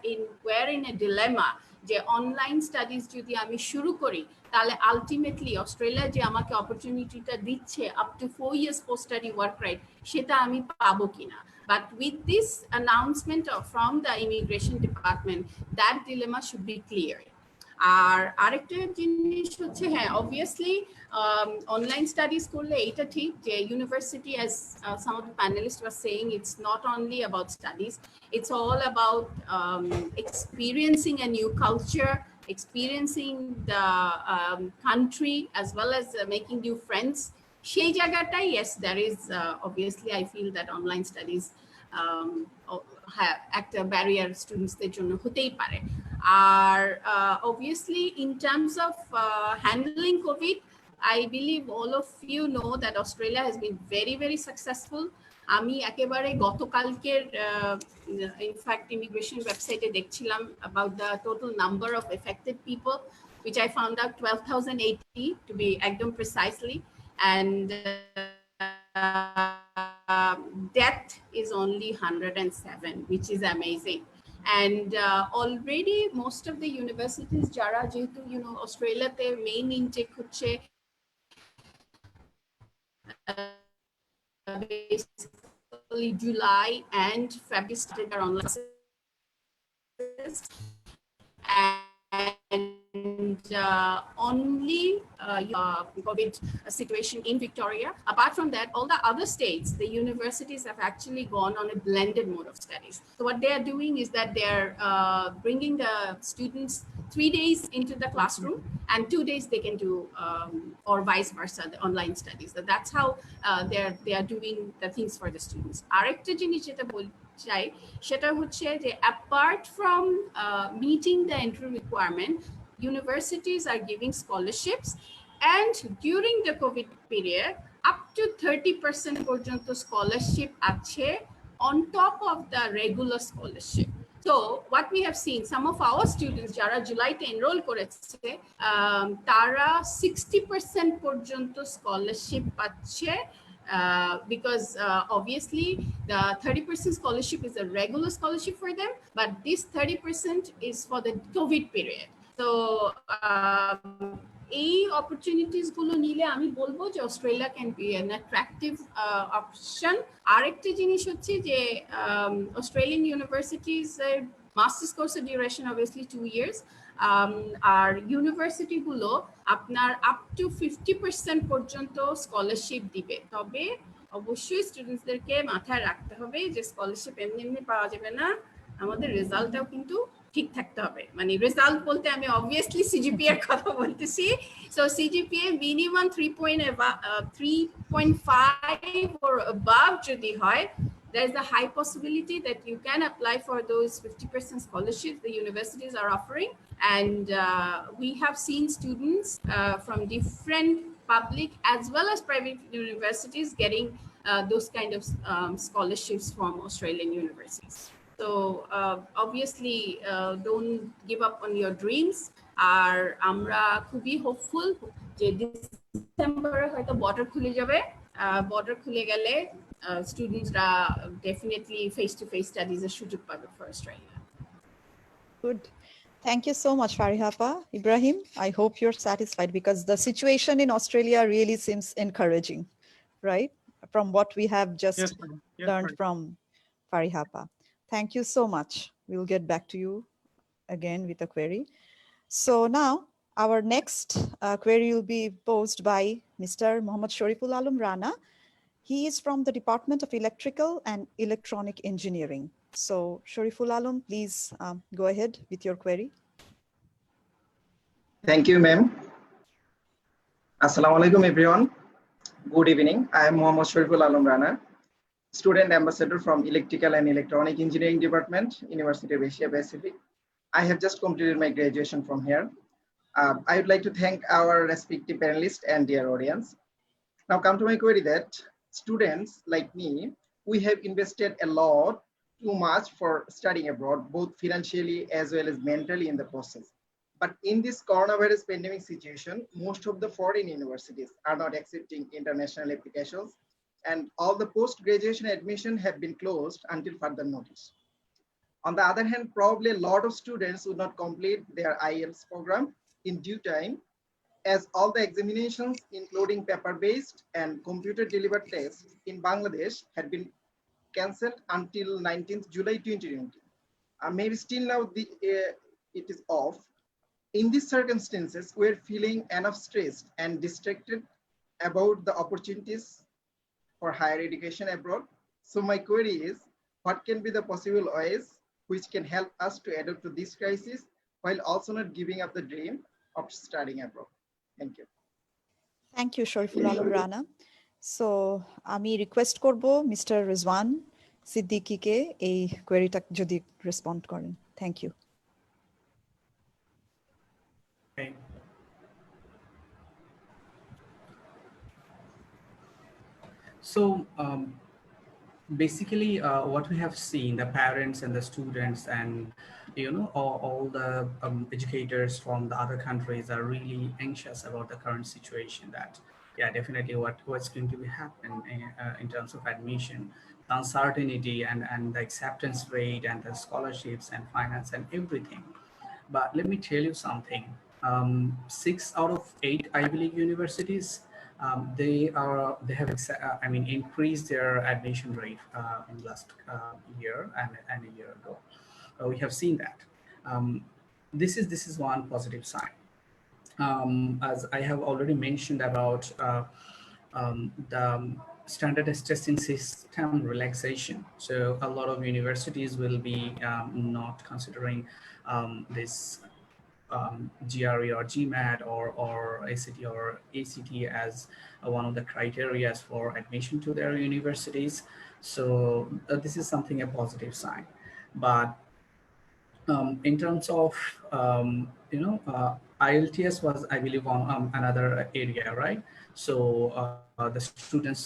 in a dilemma যে online studies যদি আমি শুরু করি তাহলে ultimately Australia যে আমাকে অপরচুনিটিটা দিচ্ছে up to 4 years post study work right সেটা আমি পাবো কিনা। But with this announcement from the immigration department, that dilemma should be clear. আর আরেকটা জিনিস হচ্ছে হ্যাঁ অবভিয়াসলি অনলাইন স্টাডিজ করলে এটা ঠিক যে university as some of the panelists were saying, it's not only about studies, it's all about experiencing a new culture, experiencing the country, as well as making new friends. সেই জায়গাটাই yes, there is obviously I feel that online studies একটা barrier স্টুডেন্টসদের জন্য হতেই পারে। আর obviously in terms of handling COVID, I believe all of you know that Australia has been very, very successful. আমি একেবারে গতকালকের in fact immigration ওয়েবসাইটে দেখছিলাম about the total number of affected people, which I found out 12,080 to be একদম precisely, and death is only 107, which is amazing. And already most of the universities jara jehetu Australia te main intake hocche basically July and February started their online classes, and only COVID situation in Victoria. Apart from that, all the other states, the universities have actually gone on a blended mode of studies. So what they are doing is that they're bringing the students 3 days into the classroom and 2 days they can do, or vice versa, the online studies. So that's how they are doing the things for the students. Arekta jinish jeta চাই সেটা হচ্ছে যে apart from meeting the entry requirement, universities are giving scholarships, and during the COVID period up to 30% পর্যন্ত scholarship আছে on top of the regular scholarship. So what we have seen, some of our students যারা জুলাইতে enroll করেছে তারা 60% পর্যন্ত scholarship পাচ্ছে, because obviously the 30% scholarship is a regular scholarship for them, but this 30% is for the COVID period. So এই opportunities গুলো নিলে আমি বলবো যে Australia can be an attractive option. আরেকটা জিনিস হচ্ছে যে Australian universities master's course duration obviously 2 years. আর ইউনিভার্সিটি গুলো আপনার আপ টু 50% পর্যন্ত স্কলারশিপ দিবে, তবে অবশ্যই স্টুডেন্টসদেরকে মাথায় রাখতে হবে যে স্কলারশিপ এমনি এমনি পাওয়া যাবে না, আমাদের রেজাল্টটাও কিন্তু ঠিক থাকতে হবে। মানে রেজাল্ট বলতে আমি অবভিয়াসলি সিজিপিএ এর কথা বলতেছি। So CGPA minimum 3.5 or above যদি হয়, there's a high possibility that you can apply for those 50% scholarships the universities are offering. And we have seen students from different public as well as private universities getting those kind of scholarships from Australian universities. So obviously don't give up on your dreams. আর আমরা খুবই hopeful যে ডিসেম্বরে হয়তো border খুলে যাবে, border খুলে গেলে স্টুডেন্টসরা definitely face to face স্টাডিজের সুযোগ পাবে for Australia. Good. Thank you so much, Fareha. Ibrahim, I hope you're satisfied because the situation in Australia really seems encouraging, right? From what we have just learned from Fareha. Thank you so much. We'll get back to you again with a query. So now our next query will be posed by Mr. Mohammad Shariful Alam Rana. He is from the Department of Electrical and Electronic Engineering. So Shariful Alam, please go ahead with your query. Thank you, ma'am. Assalamu alaikum, everyone. Good evening. I am Mohammad Shariful Alam Rana, Student Ambassador from Electrical and Electronic Engineering Department, University of Asia Pacific. I have just completed my graduation from here. I would like to thank our respective panelists and dear audience. Now come to my query that students like me, we have invested a lot, too much for studying abroad, both financially as well as mentally in the process. But in this coronavirus pandemic situation, most of the foreign universities are not accepting international applications, and all the post-graduation admission have been closed until further notice. On the other hand, probably a lot of students would not complete their Ielts program in due time, as all the examinations, including paper-based and computer-delivered tests in Bangladesh, had been cancelled until 19th July 2020. Maybe still now it is off. In these circumstances, we're feeling enough stressed and distracted about the opportunities for higher education abroad. So my query is, what can be the possible ways which can help us to adapt to this crisis while also not giving up the dream of studying abroad? Thank you. Thank you, Shariful Alam Rana. So, আমি request করব mister Rezwan সিদ্দিকীকে এই কোয়েরিটা যদি respond করেন। Thank you. Okay. So basically what we have seen, the parents and the students and all the educators from the other countries are really anxious about the current situation, that definitely what's going to be happen in terms of admission, uncertainty and the acceptance rate and the scholarships and finance and everything. But let me tell you something. 6 out of 8 Ivy League universities, they have increased their admission rate in last year and a year ago. We have seen that. This is one positive sign. As I have already mentioned about the standardized testing system relaxation. So a lot of universities will be not considering this GRE or GMAT or ACT or ACT as one of the criteria for admission to their universities. So this is something a positive sign. But in terms of IELTS was, I believe, on another area, right? So the students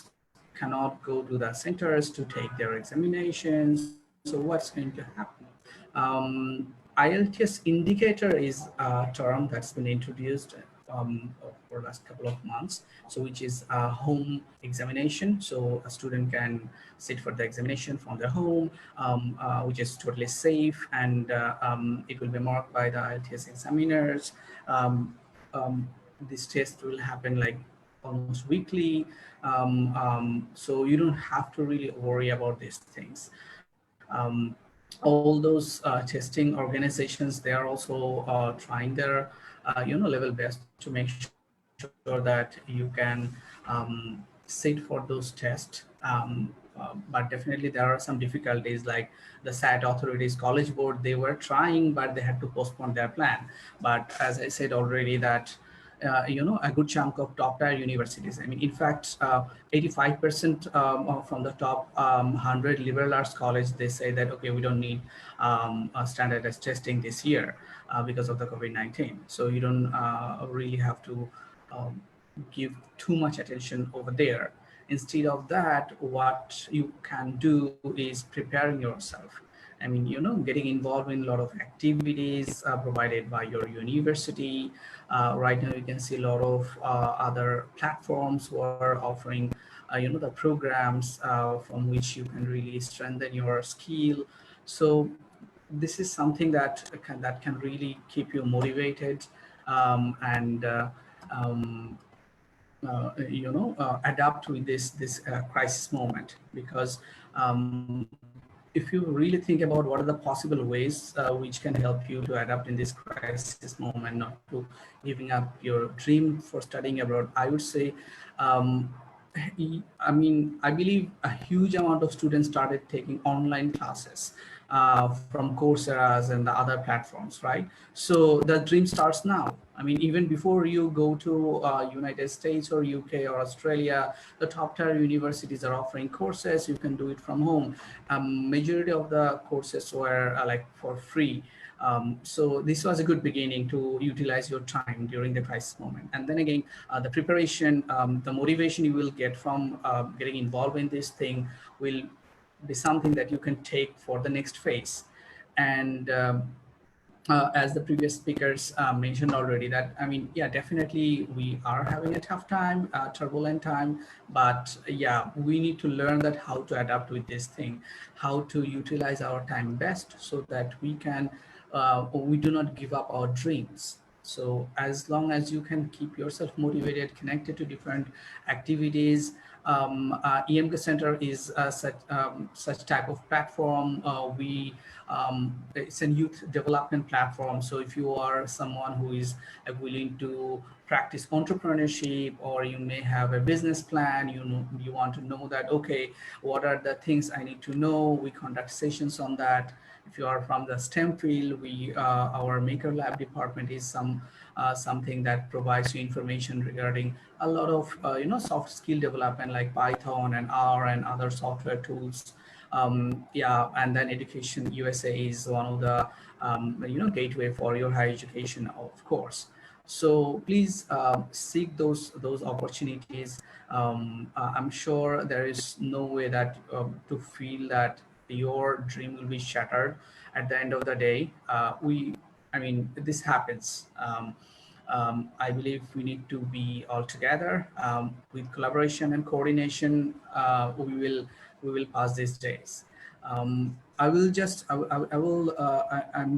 cannot go to the centers to take their examinations. So what's going to happen? Ielts Indicator is a term that's been introduced for the last couple of months, so which is a home examination. So a student can sit for the examination from their home, which is totally safe, and it will be marked by the IELTS examiners. This test will happen like almost weekly, so you don't have to really worry about these things. All those testing organizations, they are also trying their level best to make sure that you can sit for those tests. But definitely there are some difficulties, like the SAT authorities, College Board, they were trying, but they had to postpone their plan. But as I said already, that a good chunk of top tier universities, I mean, in fact, 85% from the top 100 liberal arts college, they say that, okay, we don't need standardized testing this year because of the COVID-19. So you don't really have to give too much attention over there. Instead of that, what you can do is preparing yourself. I mean, getting involved in a lot of activities provided by your university. Right now, you can see a lot of other platforms who are offering, the programs from which you can really strengthen your skill. So this is something that can really keep you motivated and adapt with this crisis moment, because if you really think about what are the possible ways which can help you to adapt in this crisis moment, not to giving up your dream for studying abroad, I would say, I believe a huge amount of students started taking online classes from Coursera and the other platforms, right? So the dream starts now. I mean, even before you go to United States or UK or Australia, the top tier universities are offering courses. You can do it from home. Majority of the courses were like for free. So this was a good beginning to utilize your time during the crisis moment. And then again, the preparation, the motivation you will get from getting involved in this thing will be something that you can take for the next phase. And as the previous speakers mentioned already, that, I mean, yeah, definitely we are having a tough time, turbulent time, but yeah, we need to learn that how to adapt with this thing, how to utilize our time best so that we can, we do not give up our dreams. So as long as you can keep yourself motivated, connected to different activities, EMK Center is such type of platform. It's a youth development platform. So if you are someone who is willing to practice entrepreneurship, or you may have a business plan, you want to know that, okay, what are the things I need to know? We conduct sessions on that. If you are from the STEM field, our Maker Lab department is something that provides you information regarding a lot of soft skill development like Python and R and other software tools. Yeah, and then Education USA is one of the gateway for your higher education, of course. So please seek those opportunities. I'm sure there is no way that to feel that your dream will be shattered at the end of the day. I mean, this happens. I believe we need to be all together with collaboration and coordination. We will pass these days. I'm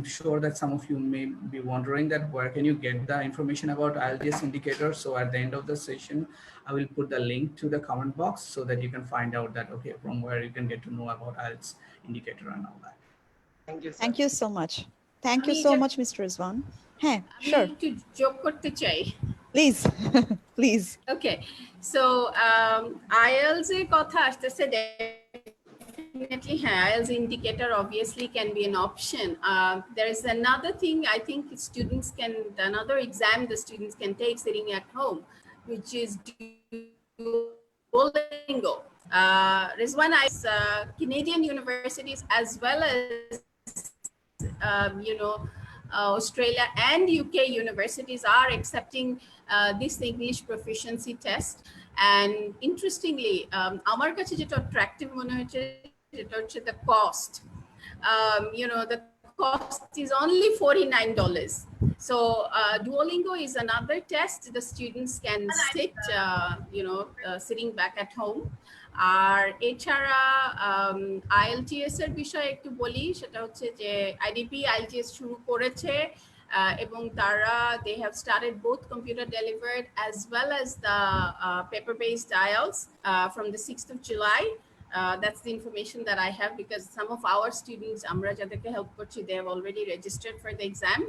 sure that some of you may be wondering that where can you get the information about Ielts Indicator. So at the end of the session, I will put the link to the comment box so that you can find out that, okay, from where you can get to know about Ielts Indicator and all that. Thank you, sir. Thank you so much. Thank you so much, Mr. Rizwan. Hey, sure. Please, please. Okay, so IELTS এর কথা আসতেছে, definitely IELTS indicator obviously can be an option. There is another thing I think another exam the students can take sitting at home, which is Duolingo. Rizwan, Canadian universities as well as Australia and UK universities are accepting this English proficiency test. And interestingly, আমার কাছে যেটা attractive মনে হচ্ছে যেটা হচ্ছে the cost. The cost is only $49. So Duolingo is another test the students can sit, sitting back at home. আর এছাড়া IELTS এর বিষয়ে একটু বলি, সেটা হচ্ছে যে IDP IELTS শুরু করেছে এবং তারা they have started both computer delivered as well as the paper based IELTS from the 6th of July. That's the information that I have, because some of our students আমরা যাদেরকে help করছি, they have already registered for the exam,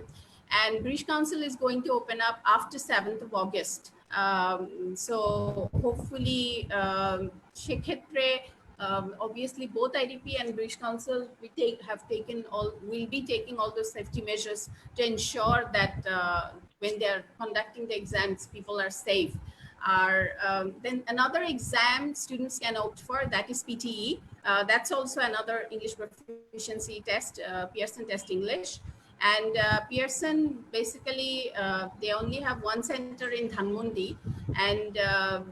and British Council is going to open up after 7th of August. So hopefully সেক্ষেত্রে obviously both IDP and British Council will be taking all those safety measures to ensure that when they are conducting the exams, people are safe. Then another exam students can opt for, that is PTE. That's also another English proficiency test, Pearson Test English. And Pearson, basically, they only have one center in Dhanmondi, and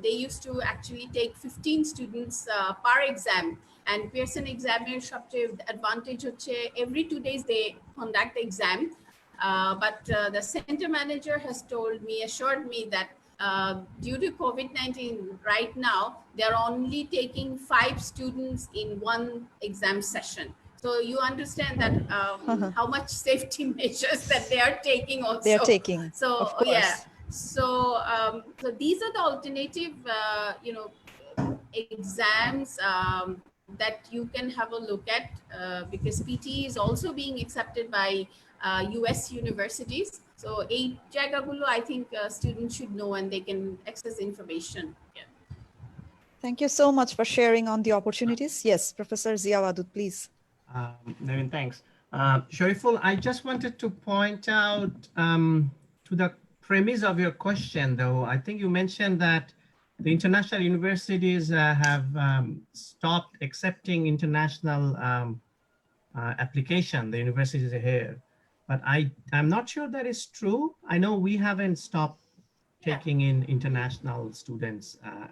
they used to actually take 15 students per exam. And Pearson examiner advantage hoche every 2 days they conduct the exam. But the center manager has assured me that due to COVID-19 right now, they're only taking 5 students in one exam session. So you understand that how much safety measures that they are taking also. They're taking, so of course. Yeah. So these are the alternative, exams that you can have a look at, because PTE is also being accepted by US universities. So 8 jagagulo I think students should know, and they can access information. Yeah. Thank you so much for sharing on the opportunities. Yes, Professor Zia Wadud, please. Nevin, thanks. Shariful, I just wanted to point out to the premise of your question, though. I think you mentioned that the international universities have stopped accepting international application, the universities here. But I'm not sure that is true. I know we haven't stopped taking in international students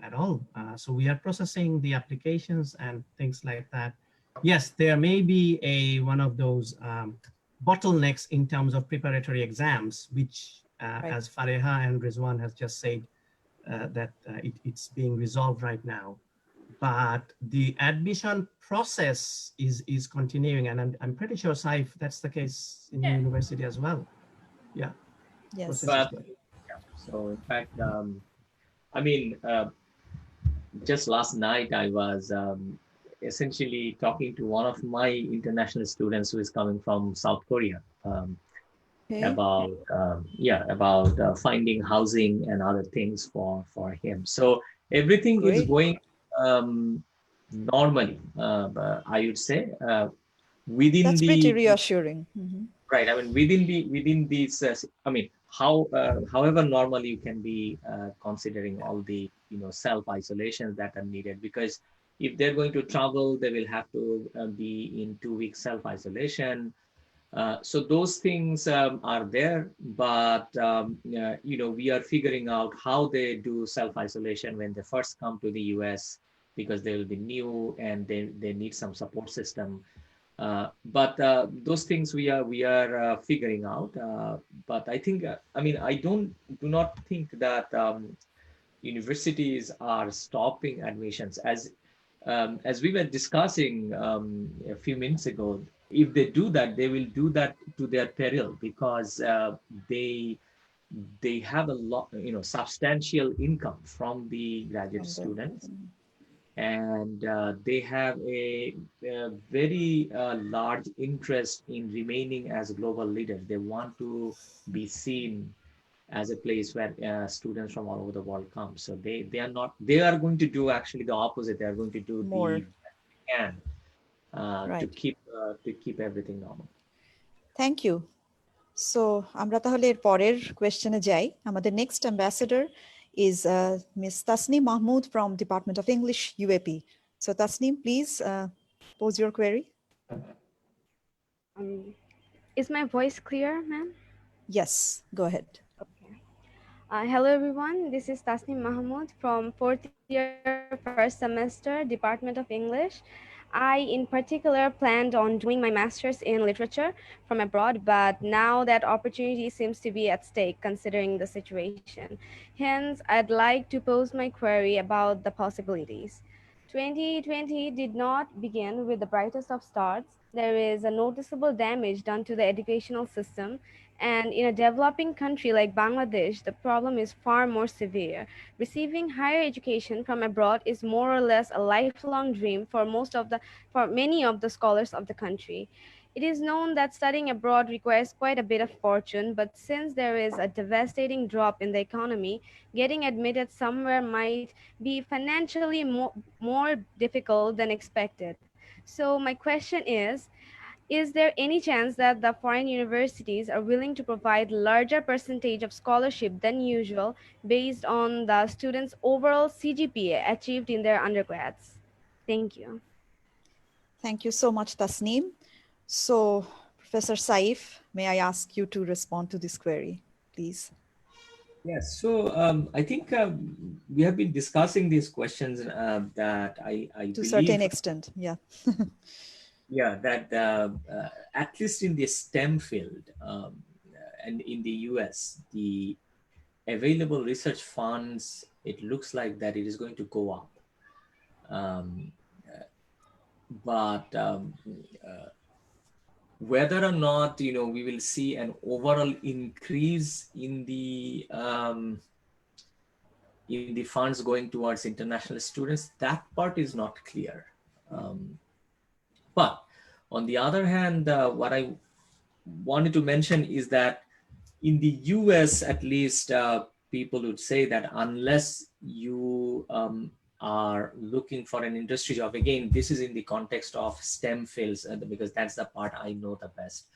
at all. So we are processing the applications and things like that. Yes, there may be one of those bottlenecks in terms of preparatory exams, which as Fareha and Rizwan has just said, that it's being resolved right now. But the admission process is continuing, and I'm pretty sure, Saif, that's the case in your university as well. Yeah. Yes. So in fact, I mean, just last night I was essentially talking to one of my international students who is coming from South Korea about finding housing and other things for him. So everything is going normally, I would say, within That's the pretty reassuring. right. I mean, within these, I mean, however normal you can be, considering all the self-isolations that are needed, because if they're going to travel, they will have to be in 2 weeks self-isolation. So those things are there, but we are figuring out how they do self-isolation when they first come to the US, because they will be new and they need some support system. But those things we are figuring out. But I think, I mean, I do not think that universities are stopping admissions. As we were discussing a few minutes ago, if they do that, they will do that to their peril, because they have a lot, substantial income from the graduate students. And they have a very large interest in remaining as global leaders. They want to be seen as a place where students from all over the world come. So they are going to do actually the opposite. They are going to do more the best they can to keep everything normal. Thank you. So আমরা তাহলে এর পরের কোয়েশ্চেনে যাই। আমাদের next ambassador is Ms. Tasneem Mahmood from Department of English, UAP. So Tasneem, please pose your query. Is my voice clear, ma'am? Yes, go ahead. Okay. Hello, everyone. This is Tasneem Mahmood from 4th year, 1st semester, Department of English. I, in particular, planned on doing my master's in literature from abroad, but now that opportunity seems to be at stake considering the situation. Hence, I'd like to pose my query about the possibilities. 2020 did not begin with the brightest of starts. There is a noticeable damage done to the educational system, and in a developing country like Bangladesh, the problem is far more severe. Receiving higher education from abroad is more or less a lifelong dream for many of the scholars of the country. It is known that studying abroad requires quite a bit of fortune, but since there is a devastating drop in the economy, getting admitted somewhere might be financially more difficult than expected. So my question is there any chance that the foreign universities are willing to provide larger percentage of scholarship than usual based on the students' overall CGPA achieved in their undergrads? Thank you. Thank you so much, Tasneem. So Professor Sayeef, may I ask you to respond to this query, please? Yes, so I think we have been discussing these questions that I to a believe, certain extent, yeah. Yeah, that at least in the STEM field and in the US, the available research funds, it looks like that it is going to go up. But whether or not, we will see an overall increase in the funds going towards international students, that part is not clear. But on the other hand, what I wanted to mention is that in the US, at least, people would say that unless you are looking for an industry job, again, this is in the context of STEM fields, because that's the part I know the best.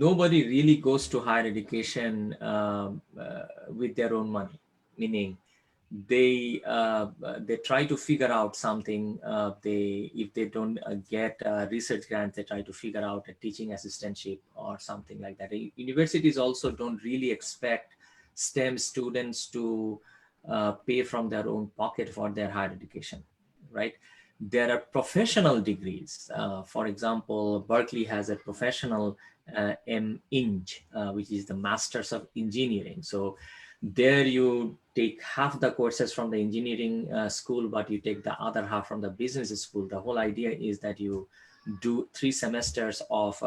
Nobody really goes to higher education with their own money, meaning they try to figure out something. If they don't get research grants, they try to figure out a teaching assistantship or something like that. Universities also don't really expect STEM students to pay from their own pocket for their higher education, right? there are professional degrees. For example, Berkeley has a professional MEng, which is the Masters of Engineering. So there you take half the courses from the engineering school, but you take the other half from the business school. The whole idea is that you do 3 semesters of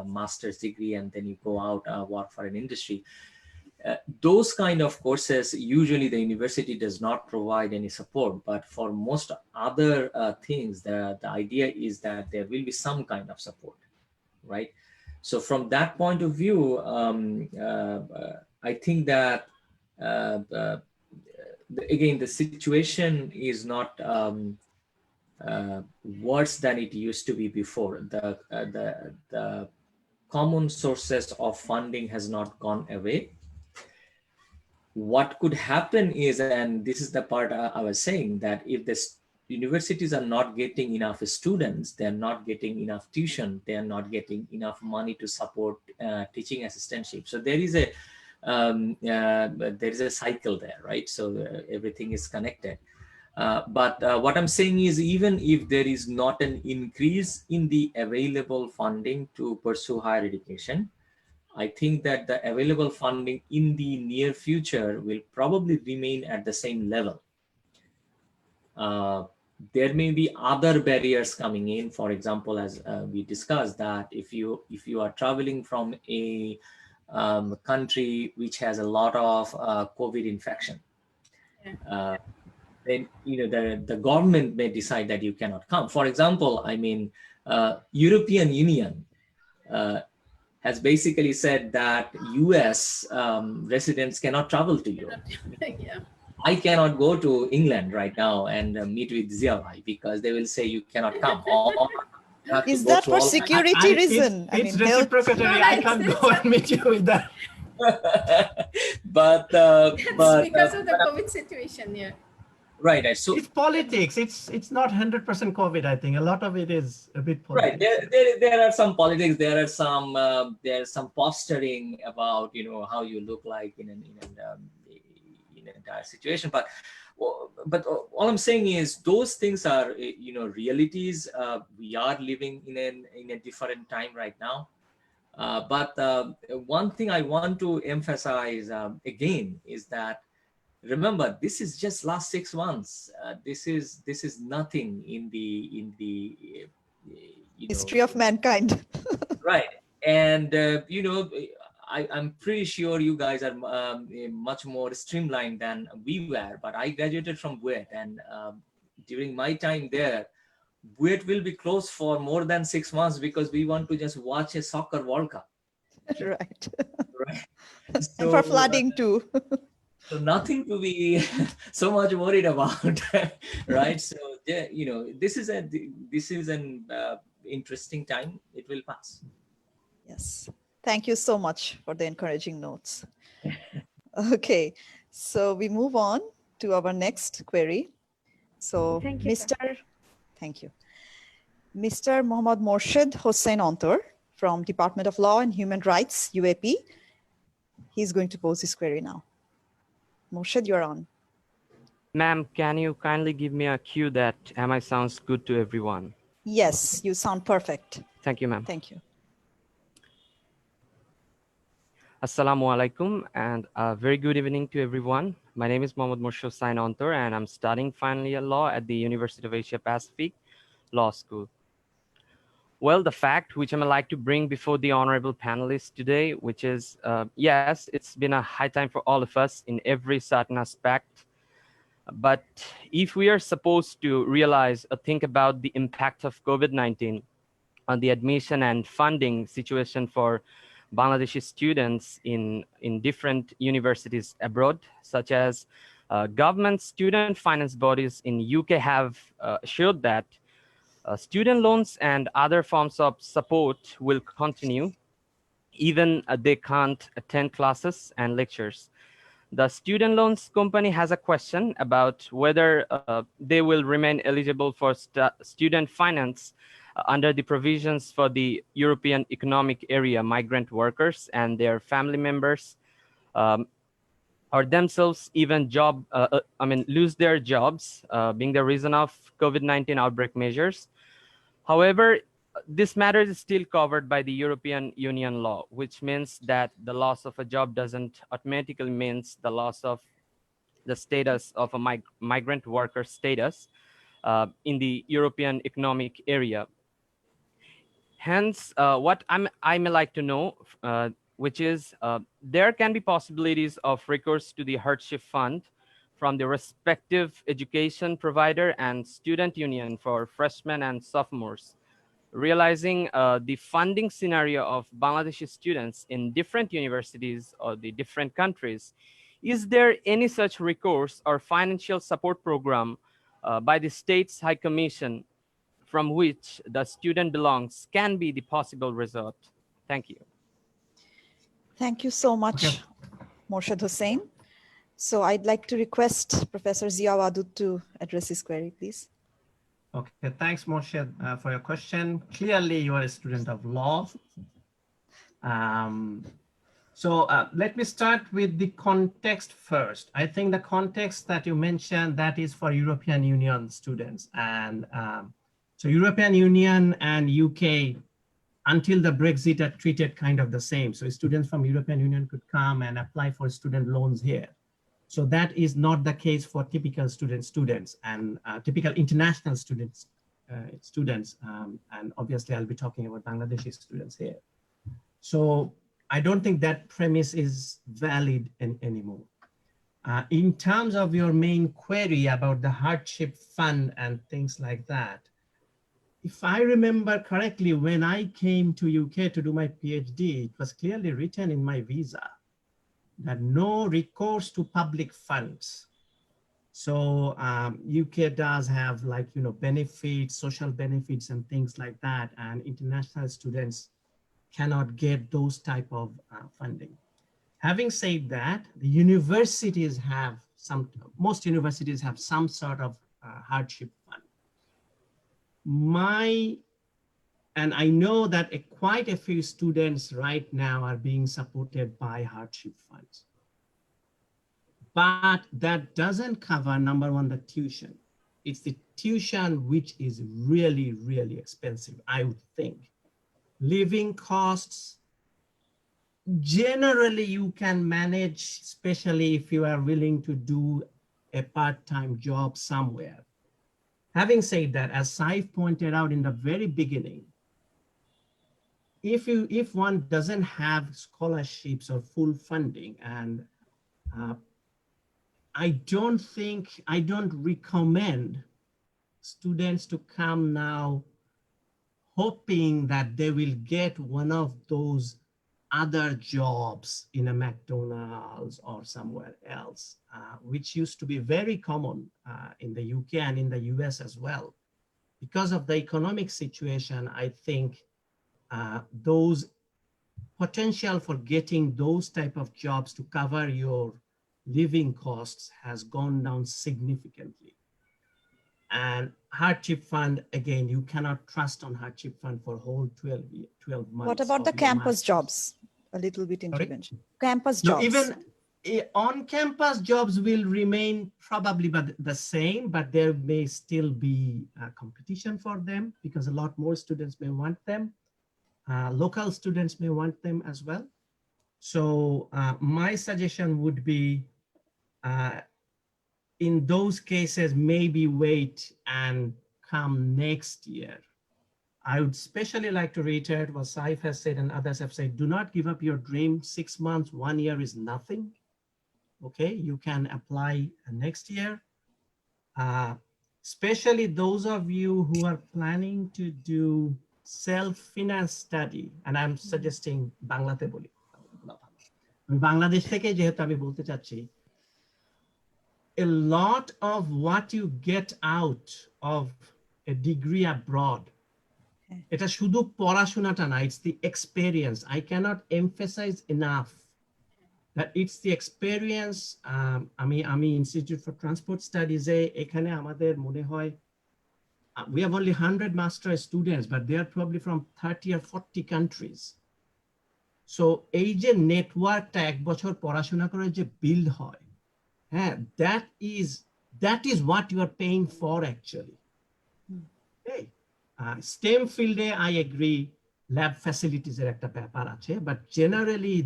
master's degree, and then you go out work for an industry. Those kind of courses, usually the university does not provide any support, but for most other things, the idea is that there will be some kind of support, right? So from that point of view, I think that, again, the situation is not worse than it used to be before. The common sources of funding has not gone away. What could happen is, and this is the part I was saying, that if the universities are not getting enough students, they're not getting enough tuition, they're not getting enough money to support teaching assistantship. So there is a cycle there, right? So everything is connected. But what I'm saying is, even if there is not an increase in the available funding to pursue higher education, I think that the available funding in the near future will probably remain at the same level. There may be other barriers coming in. For example, as we discussed, that if you are traveling from a country which has a lot of COVID infection, then the government may decide that you cannot come. For example, I mean, European Union has basically said that US residents cannot travel to Europe. Yeah. I cannot go to England right now and meet with Zia because they will say you cannot come. Is that for security reason? It's reciprocatory. I can't go and meet you with that. but because of the COVID situation, yeah. Right. So it's politics. It's not 100% COVID. I think a lot of it is a bit politics. Right. There are some politics. There's some posturing about how you look like in an entire situation. But all I'm saying is those things are realities. We are living in a different time right now. But one thing I want to emphasize again is that, remember, this is just last 6 months. This is nothing in the history of mankind. Right. And I'm pretty sure you guys are much more streamlined than we were. But I graduated from BUET, and during my time there, BUET will be closed for more than 6 months because we want to just watch a soccer World Cup. Right. Right. And for flooding too. So nothing to be so much worried about, right? So this is an interesting time. It will pass. Yes. Thank you so much for the encouraging notes. Okay, so we move on to our next query. So Thank you, sir. Thank you. Mr. Mohammad Morshed Hossain Antor from Department of Law and Human Rights, UAP. He's going to pose his query now. Morshed, you're on. Ma'am, can you kindly give me a cue that MI sounds good to everyone? Yes, you sound perfect. Thank you, ma'am. Thank you. Assalamu alaikum and a very good evening to everyone. My name is Mohammad Morshed Hossain Antor and I'm studying final year law at the University of Asia Pacific Law School. Well, the fact which I'm like to bring before the honorable panelists today, which is, yes, it's been a high time for all of us in every certain aspect. But if we are supposed to realize or think about the impact of COVID-19 on the admission and funding situation for Bangladeshi students in different universities abroad, such as government student finance bodies in UK have assured that student loans and other forms of support will continue, even they can't attend classes and lectures. The student loans company has a question about whether they will remain eligible for student finance under the provisions for the European Economic Area migrant workers and their family members or themselves even lose their jobs, being the reason of COVID-19 outbreak measures. However, this matter is still covered by the European Union law, which means that the loss of a job doesn't automatically means the loss of the status of a migrant worker status in the European Economic Area. Hence, what I may like to know, which is there can be possibilities of recourse to the hardship fund from the respective education provider and student union for freshmen and sophomores. Realizing the funding scenario of Bangladeshi students in different universities or the different countries, is there any such recourse or financial support program by the state's High Commission from which the student belongs can be the possible result? Thank you. Thank you so much, Morshad Hussain. So I'd like to request Professor Zia Wadud to address this query, please. Okay, thanks, Morshad, for your question. Clearly, you are a student of law. So let me start with the context first. I think the context that you mentioned, that is for European Union students. And so European Union and UK, until the Brexit, are treated kind of the same. So students from European Union could come and apply for student loans here. So that is not the case for typical students and typical international students, and obviously I'll be talking about Bangladeshi students here. So I don't think that premise is valid anymore. In terms of your main query about the hardship fund and things like that, if I remember correctly, when I came to UK to do my PhD, it was clearly written in my visa that no recourse to public funds. So UK does have, like, benefits, social benefits and things like that, and international students cannot get those type of funding. Having said that, the universities have most universities have some sort of hardship fund. And I know that quite a few students right now are being supported by hardship funds. But that doesn't cover, number one, the tuition. It's the tuition which is really, really expensive, I would think. Living costs, generally you can manage, especially if you are willing to do a part-time job somewhere. Having said that, as Saif pointed out in the very beginning, if one doesn't have scholarships or full funding, and I don't recommend students to come now hoping that they will get one of those other jobs in a McDonald's or somewhere else, which used to be very common in the UK and in the US as well. Because of the economic situation, I think those potential for getting those type of jobs to cover your living costs has gone down significantly. And hardship fund, again, you cannot trust on hardship fund for whole 12 months. What about the campus jobs? A little bit intervention. Campus No, jobs. even on-campus jobs will remain probably the same, but there may still be competition for them because a lot more students may want them. Local students may want them as well. So my suggestion would be, in those cases, maybe wait and come next year. I would especially like to reiterate what Saif has said and others have said, do not give up your dream. 6 months, 1 year is nothing. Okay, you can apply next year. Especially those of you who are planning to do self-finance study, and I'm suggesting Banglate boli. Bangladesh theke jehetu ami bolte chacchi, a lot of what you get out of a degree abroad, এটা শুধু পড়াশোনাটা না, it's the experience. I cannot emphasize enough that it's the experience. আমি Institute for Transport Studies এখানে আমাদের মনে হয় we have only 100 master students, but they are probably from 30 or 40 countries. So এই যে নেটওয়ার্কটা এক বছর পড়াশোনা করে যে বিল্ড হয়, that is what you are paying for actually. Okay. STEM field I agree lab facilities er ekta ব্যাপার আছে, but generally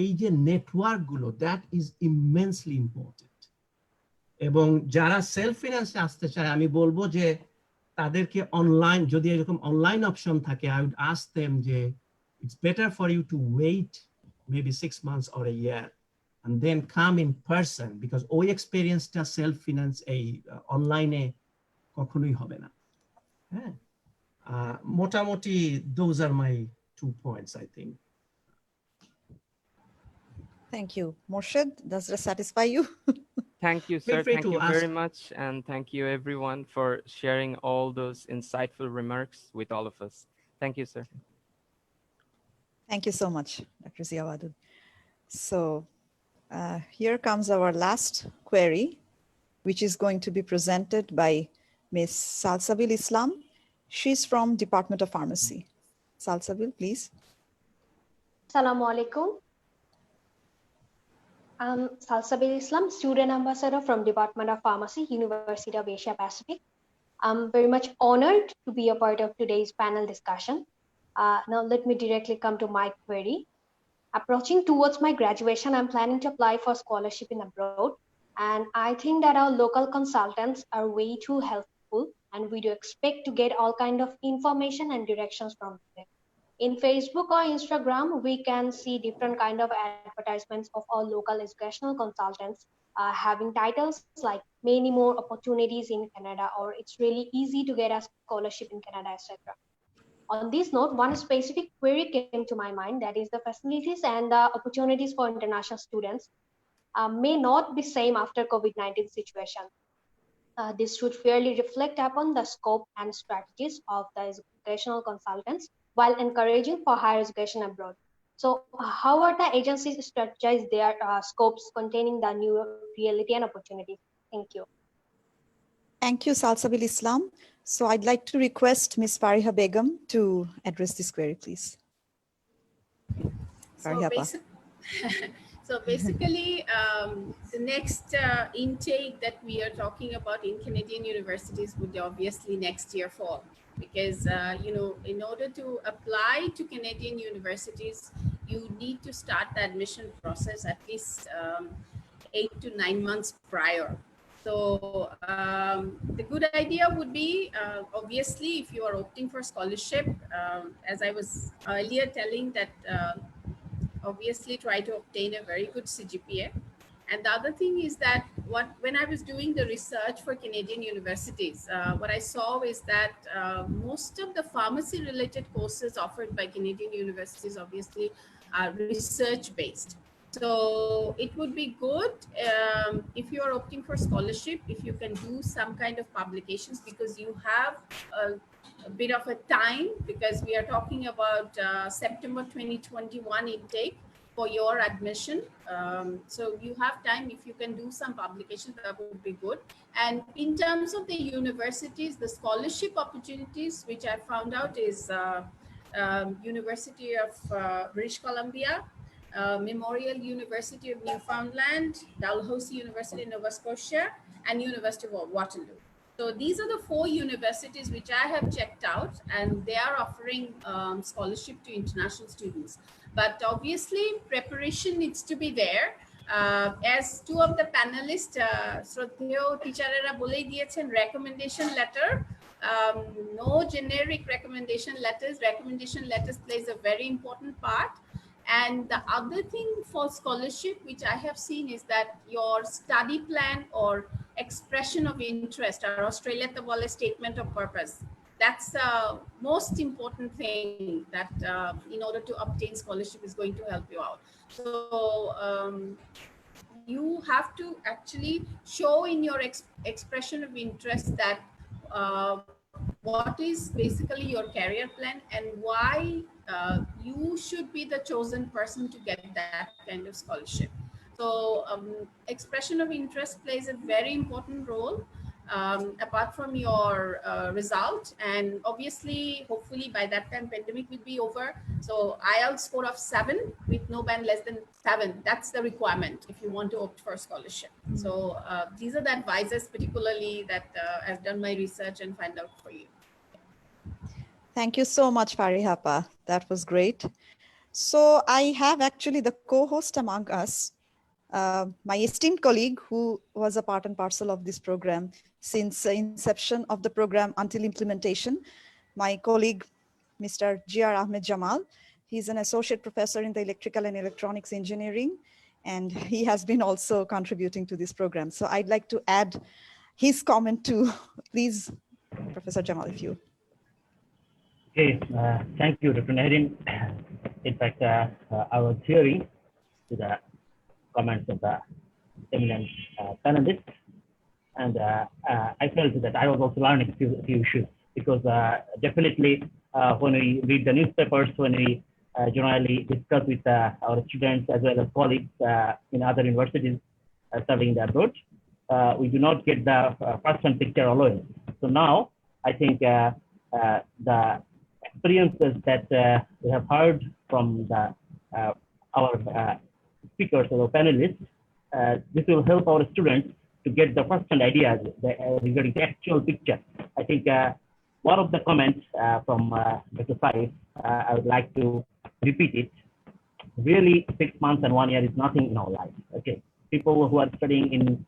এই যে নেটওয়ার্ক গুলো that is immensely important. এবং যারা সেলফ ফিনান্সে আসতে চায় আমি বলবো যে তাদেরকে অনলাইন যদি এরকম অনলাইন অপশন থাকে I would ask them যে it's better for you to wait maybe 6 months or a year and then come in person because ওই এক্সপেরিয়েন্সটা সেলফ ফিনান্স এই অনলাইনে কখনোই হবে না। হ্যাঁ, মোটামুটি those are my 2 points I think. Thank you. Morshed, does that satisfy you? Thank you, Feel sir. free Thank to you ask. very much. And thank you everyone for sharing all those insightful remarks with all of us. Thank you, sir. Thank you so much, Dr. Zia Wadud. So here comes our last query, which is going to be presented by Ms. Salsabil Islam. She's from Department of Pharmacy. Salsabil, please. Assalamu alaikum. I'm Salsabil Islam, student ambassador from Department of Pharmacy, University of Asia Pacific. I'm very much honored to be a part of today's panel discussion. Now let me directly come to my query. Approaching towards my graduation, I'm planning to apply for scholarship in abroad. And I think that our local consultants are way too helpful and we do expect to get all kind of information and directions from them. In Facebook or Instagram, we can see different kind of advertisements of our local educational consultants having titles like many more opportunities in Canada, or it's really easy to get a scholarship in Canada, etc. On this note, one specific query came to my mind, that is the facilities and the opportunities for international students may not be same after COVID-19 situation. This should fairly reflect upon the scope and strategies of the educational consultants while encouraging for higher education abroad. So how are the agencies strategize their scopes containing the new reality and opportunities? Thank you. Thank you, Salsabil Islam. So I'd like to request Ms. Fareha Begum to address this query, please. So basically, the next intake that we are talking about in Canadian universities would obviously next year fall, because in order to apply to Canadian universities, you need to start the admission process at least 8 to 9 months prior. So the good idea would be, obviously, if you are opting for scholarship, as I was earlier telling that, obviously try to obtain a very good CGPA. And the other thing is that when I was doing the research for Canadian universities, what I saw is that most of the pharmacy related courses offered by Canadian universities obviously are research based. So it would be good if you are opting for scholarship, if you can do some kind of publications, because you have a bit of a time, because we are talking about September 2021 intake for your admission. So you have time. If you can do some publications, that would be good. And in terms of the universities, the scholarship opportunities, which I found out is University of British Columbia, Memorial University of Newfoundland, Dalhousie University, Nova Scotia, and University of Waterloo. So these are the 4 universities which I have checked out, and they are offering scholarship to international students. But obviously, preparation needs to be there. As 2 of the panelists, Shraddheyo teacherera bolei diyechen, recommendation letter, no generic recommendation letters. Recommendation letters plays a very important part. And the other thing for scholarship, which I have seen, is that your study plan or expression of interest, or Australia Tabole statement of purpose, that's the most important thing that in order to obtain scholarship is going to help you out. So you have to actually show in your expression of interest that what is basically your career plan and why you should be the chosen person to get that kind of scholarship. So expression of interest plays a very important role. apart from your result. And obviously, hopefully by that time, pandemic will be over. So IELTS score of 7 with no band less than 7. That's the requirement if you want to opt for a scholarship. So these are the advisors particularly that I've done my research and find out for you. Thank you so much, Fareha. That was great. So I have actually the co-host among us, my esteemed colleague who was a part and parcel of this program since inception of the program until implementation, my colleague, Mr. G.R. Ahmed Jamal. He's an associate professor in the electrical and electronics engineering, and he has been also contributing to this program. So I'd like to add his comment too. Please, Professor Jamal, if you. Okay, thank you, Dr. Nehrin. In fact, I was hearing to the comments of the eminent panelists, and I felt that I was also learning a few issues, because definitely when we read the newspapers, when we generally discuss with our students as well as colleagues in other universities studying abroad, we do not get the first-hand picture always. So now I think the experiences that we have heard from our speakers or panelists, this will help our students to get the first-hand ideas regarding the actual picture. I think one of the comments from Dr. Sayeef, I would like to repeat it. Really, 6 months and 1 year is nothing in our life. Okay, people who are studying in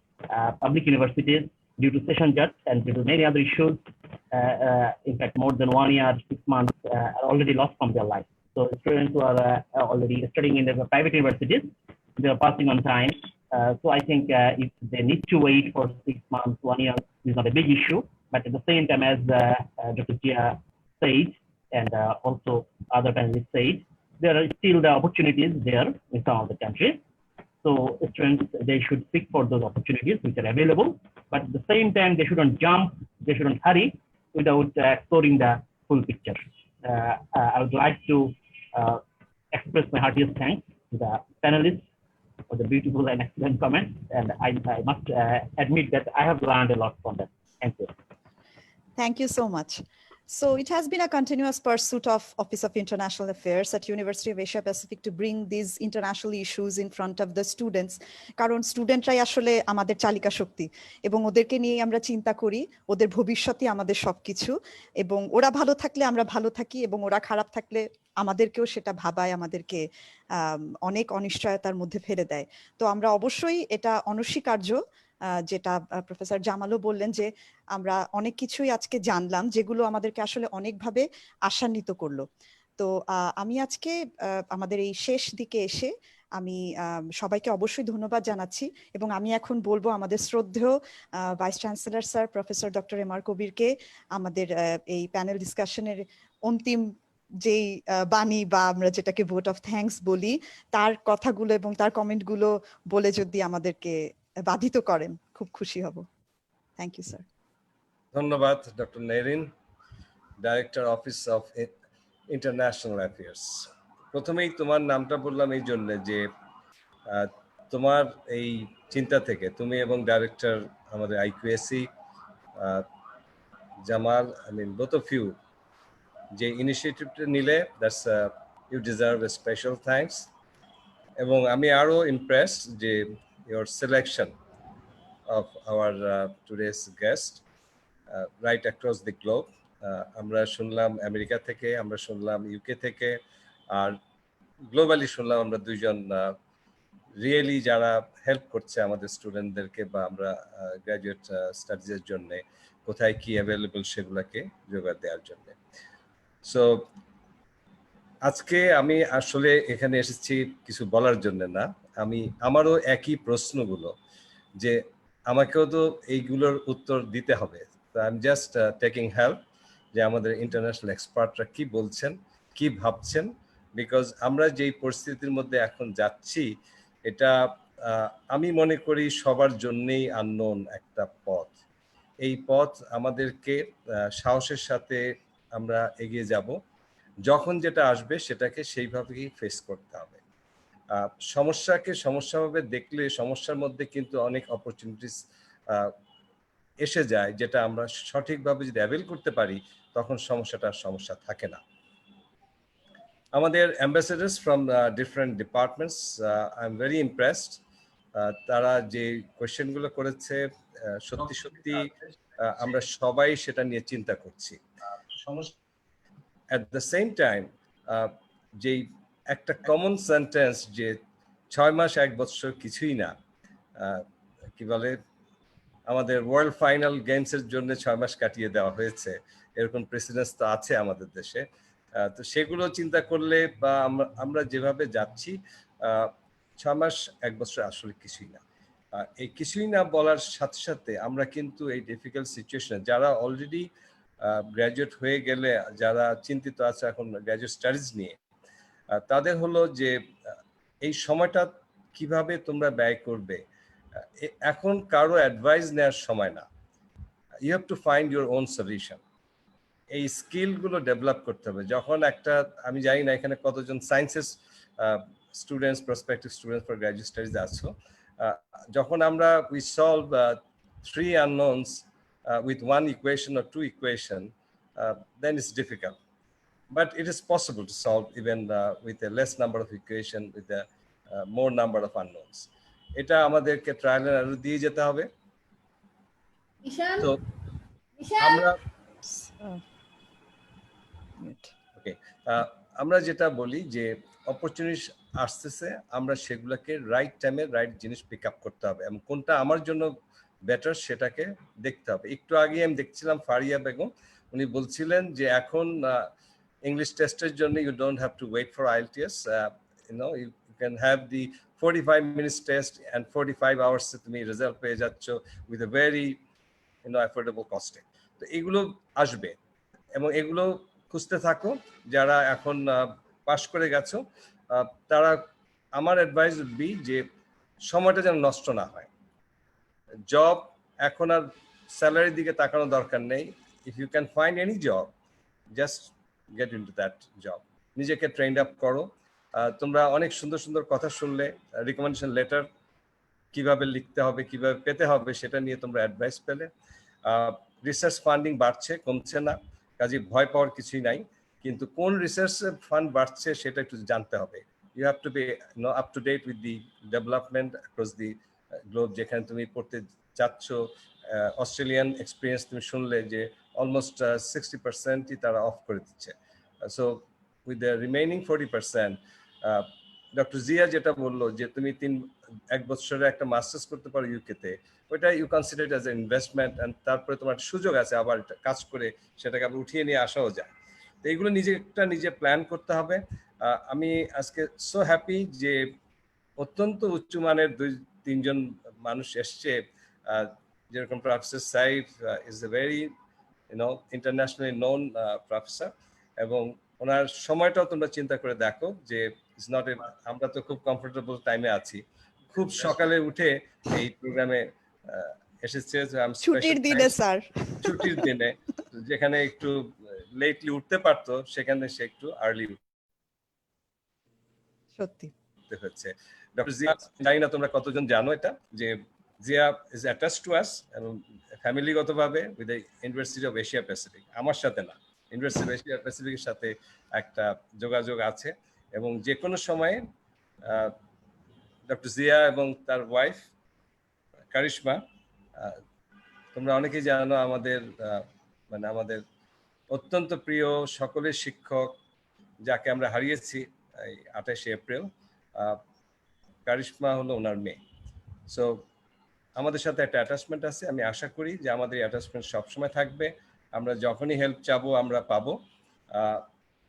public universities, due to session cuts and due to many other issues, in fact, more than 1 year, 6 months are already lost from their life. So students who are already studying in the private universities, they are passing on time. So I think if they need to wait for 6 months, 1 year is not a big issue. But at the same time, as Dr. Zia said, and also other panelists said, there are still the opportunities there in some of the countries. So students, they should seek for those opportunities which are available. But at the same time, they shouldn't jump, they shouldn't hurry without exploring the full picture. I would like to express my heartiest thanks to the panelists for the beautiful and excellent comments. And I must admit that I have learned a lot from them. Thank you. Thank you so much. So it has been a continuous pursuit of Office of International Affairs at University of Asia Pacific to bring these international issues in front of the students. কারণ স্টুডেন্টরাই আসলে আমাদের চালিকা শক্তি এবং ওদেরকে নিয়ে আমরা চিন্তা করি, ওদের ভবিষ্যৎই আমাদের সবকিছু, এবং ওরা ভালো থাকলে আমরা ভালো থাকি, এবং ওরা খারাপ থাকলে আমাদেরকেও সেটা ভাবায়, আমাদেরকে অনেক অনিশ্চয়তার মধ্যে ফেলে দেয়। তো আমরা অবশ্যই এটা অনস্বীকার্য, যেটা প্রফেসর জামালও বললেন, যে আমরা অনেক কিছুই আজকে জানলাম যেগুলো আমাদেরকে আসলে অনেকভাবে আশান্বিত করলো। তো আমি আজকে আমাদের এই শেষ দিকে এসে আমি সবাইকে অবশ্যই ধন্যবাদ জানাচ্ছি, এবং আমি এখন বলবো আমাদের শ্রদ্ধেয় vice chancellor sir professor doctor M R কবিরকে আমাদের এই প্যানেল ডিসকাশনের অন্তিম যেই বাণী বা আমরা যেটাকে ভোট অফ থ্যাঙ্কস বলি, তার কথাগুলো এবং তার কমেন্টগুলো বলে যদি আমাদেরকে বাধিত করেন, খুব খুশি হব। Thank you sir. ধন্যবাদ doctor Nehrin, director office of international affairs. প্রথমেই তোমার নামটা বললাম এই জন্য যে তোমার এই চিন্তা থেকে তুমি এবং ডাইরেক্টর আমাদের IQAC Jamal, I mean both of you, যে ইনিশিয়েটিভটা নিলে, that's you deserve a special thanks. এবং আমি আরও ইমপ্রেসড যে your selection of our today's guest right across the globe. আমরা শুনলাম আমেরিকা থেকে, আমরা শুনলাম ইউকে থেকে, আর গ্লোবালি শুনলাম আমরা দুইজন রিয়েলি যারা হেল্প করছে আমাদের স্টুডেন্টদেরকে বা আমরা গ্র্যাজুয়েট স্টাডিজের জন্য কোথায় কি অ্যাভেলেবল সেগুলোকে জোগাড় দেওয়ার জন্য। সো আজকে আমি আসলে এখানে এসেছি কিছু বলার জন্য না, আমারও একই প্রশ্নগুলো, যে আমাকেও তো এইগুলোর উত্তর দিতে হবে। তো I am just taking help যে আমাদের ইন্টারন্যাশনাল এক্সপার্টরা কি বলছেন, কি ভাবছেন, বিকজ আমরা যেই পরিস্থিতির মধ্যে এখন যাচ্ছি, এটা আমি মনে করি সবার জন্যেই আননোন একটা পথ। এই পথ আমাদেরকে সাহসের সাথে আমরা এগিয়ে যাব, যখন যেটা আসবে সেটাকে সেইভাবেই ফেস করতে হবে। সমস্যাকে সমস্যাভাবে দেখলে সমস্যার মধ্যে কিন্তু অনেক অপরচুনিটিস এসে যায়, যেটা আমরা সঠিকভাবে যদি অ্যাভেল করতে পারি তখন সমস্যা থাকে না। আমাদের ambassadors from different departments, I am very impressed. তারা যে কোয়েশ্চেনগুলো করেছে সত্যি আমরা সবাই সেটা নিয়ে চিন্তা করছি। অ্যাট দ্য সেম টাইম যেই একটা কমন সেন্টেন্স যে 6 মাস 1 বছর কিছুই না, কি বলে, আমাদের ওয়ার্ল্ড ফাইনাল গেমসের জন্য 6 মাস কাটিয়ে দেওয়া হয়েছে, এরকম প্রেসিডেন্স তো আছে আমাদের দেশে। তো সেগুলো চিন্তা করলে বা আমরা যেভাবে যাচ্ছি 6 মাস 1 বছর আসলে কিছুই না। এই কিছুই না বলার সাথে সাথে আমরা কিন্তু এই ডিফিকাল্ট সিচুয়েশনে যারা অলরেডি গ্র্যাজুয়েট হয়ে গেলে, যারা চিন্তিত আছে এখন গ্র্যাজুয়েট স্টাডিজ নিয়ে, তাদের হলো যে এই সময়টা কিভাবে তোমরা ব্যয় করবে, এখন কারো অ্যাডভাইস নেওয়ার সময় না। You have to find your own solution. এই স্কিলগুলো ডেভেলপ করতে হবে। যখন একটা, আমি জানি না এখানে কতজন sciences students, prospective students for graduate studies আছো, যখন আমরা we solve 3 unknowns with 1 equation or 2 equation, then it's difficult. But it is possible to solve even with a less number of equation, with a more number of unknowns. এটা আমাদেরকে trial and error দিয়ে যেতে হবে। তো আমরা আমরা যেটা বলি যে অপরচুনিটি আসতেছে, আমরা সেগুলোকে রাইট টাইমে রাইট জিনিস পিক আপ করতে হবে এবং কোনটা আমার জন্য বেটার সেটাকে দেখতে হবে। একটু আগে আমি দেখছিলাম ফারিয়া বেগম, উনি বলছিলেন যে এখন ইংলিশ টেস্টের জন্য you don't have to wait for IELTS, you can have the 45 minutes test and 45 hours তুমি রেজাল্ট পেয়ে যাচ্ছ with a very affordable costing. তো এগুলো আসবে এবং এগুলো খুঁজতে থাকো। যারা এখন পাস করে গেছো তারা, আমার অ্যাডভাইস বি যে সময়টা যেন নষ্ট না হয়। জব এখন আর স্যালারির দিকে তাকানো দরকার নেই। If you can find any job, just get into that job. নিজেকে ট্রেন্ড আপ করো। তোমরা অনেক সুন্দর সুন্দর কথা শুনলে, রিকমেন্ডেশন লেটার কিভাবে লিখতে হবে, কিভাবে পেতে হবে, সেটা নিয়ে তোমরা অ্যাডভাইস পেলে। রিসার্চ ফান্ডিং বাড়ছে, কমছে না, কাজে ভয় পাওয়ার কিছুই নাই। কিন্তু কোন রিসার্চ ফান্ড বাড়ছে সেটা একটু জানতে হবে। You have to be up to date with the development across the globe. যেখানে তুমি পড়তে যাচ্ছ, অস্ট্রেলিয়ান এক্সপিরিয়েন্স তুমি শুনলে যে অলমোস্ট 60%ই তারা অফ করে দিচ্ছে। So with the remaining 40%, doctor Zia যেটা বললো যে তুমি 1 বছরে একটা মাস্টার্স করতে পারো ইউকেতে, ওইটা you consider as a investment, and তারপরে তোমার সুযোগ আছে আবার কাজ করে সেটাকে আবার উঠিয়ে নিয়ে আসাও যায়। তো এইগুলো নিজে প্ল্যান করতে হবে। আমি আজকে সো হ্যাপি যে অত্যন্ত উচ্চমানের 2-3 জন মানুষ এসছে, যেরকম professor Saif is a very internationally known professor, এবং ওনার সময়টাও তোমরা চিন্তা করে দেখো যে ইটস নট এ, আমরা তো খুব কমফোর্টেবল টাইমে আছি, খুব সকালে উঠে এই প্রোগ্রামে এসেছে। ছুটির দিনে স্যার, ছুটির দিনে যেখানে একটু লেটলি উঠতে পারতো সেখানে সে একটু আর্লি সত্যি হচ্ছে। ডক্টর জিয়া, জানি না তোমরা কতজন জানো এটা, যে Zia is attached to us এবং ফ্যামিলিগতভাবে with the University of Asia Pacific. আমার সাথে না, ইউনিভার্সিটি অফ এশিয়া প্যাসিফিকের সাথে একটা যোগাযোগ আছে। এবং যে কোনো সময়ে ডক্টর জিয়া এবং তার ওয়াইফ কারিশমা, তোমরা অনেকেই জানো, আমাদের আমাদের অত্যন্ত প্রিয় সকলের শিক্ষক, যাকে আমরা হারিয়েছি এই 28শে এপ্রিল। কারিশমা হলো ওনার মেয়ে। সো আমাদের সাথে একটা অ্যাটাচমেন্ট আছে। আমি আশা করি যে আমাদের অ্যাটাচমেন্ট সবসময় থাকবে। আমরা যখনই হেল্প চাবো আমরা পাবো।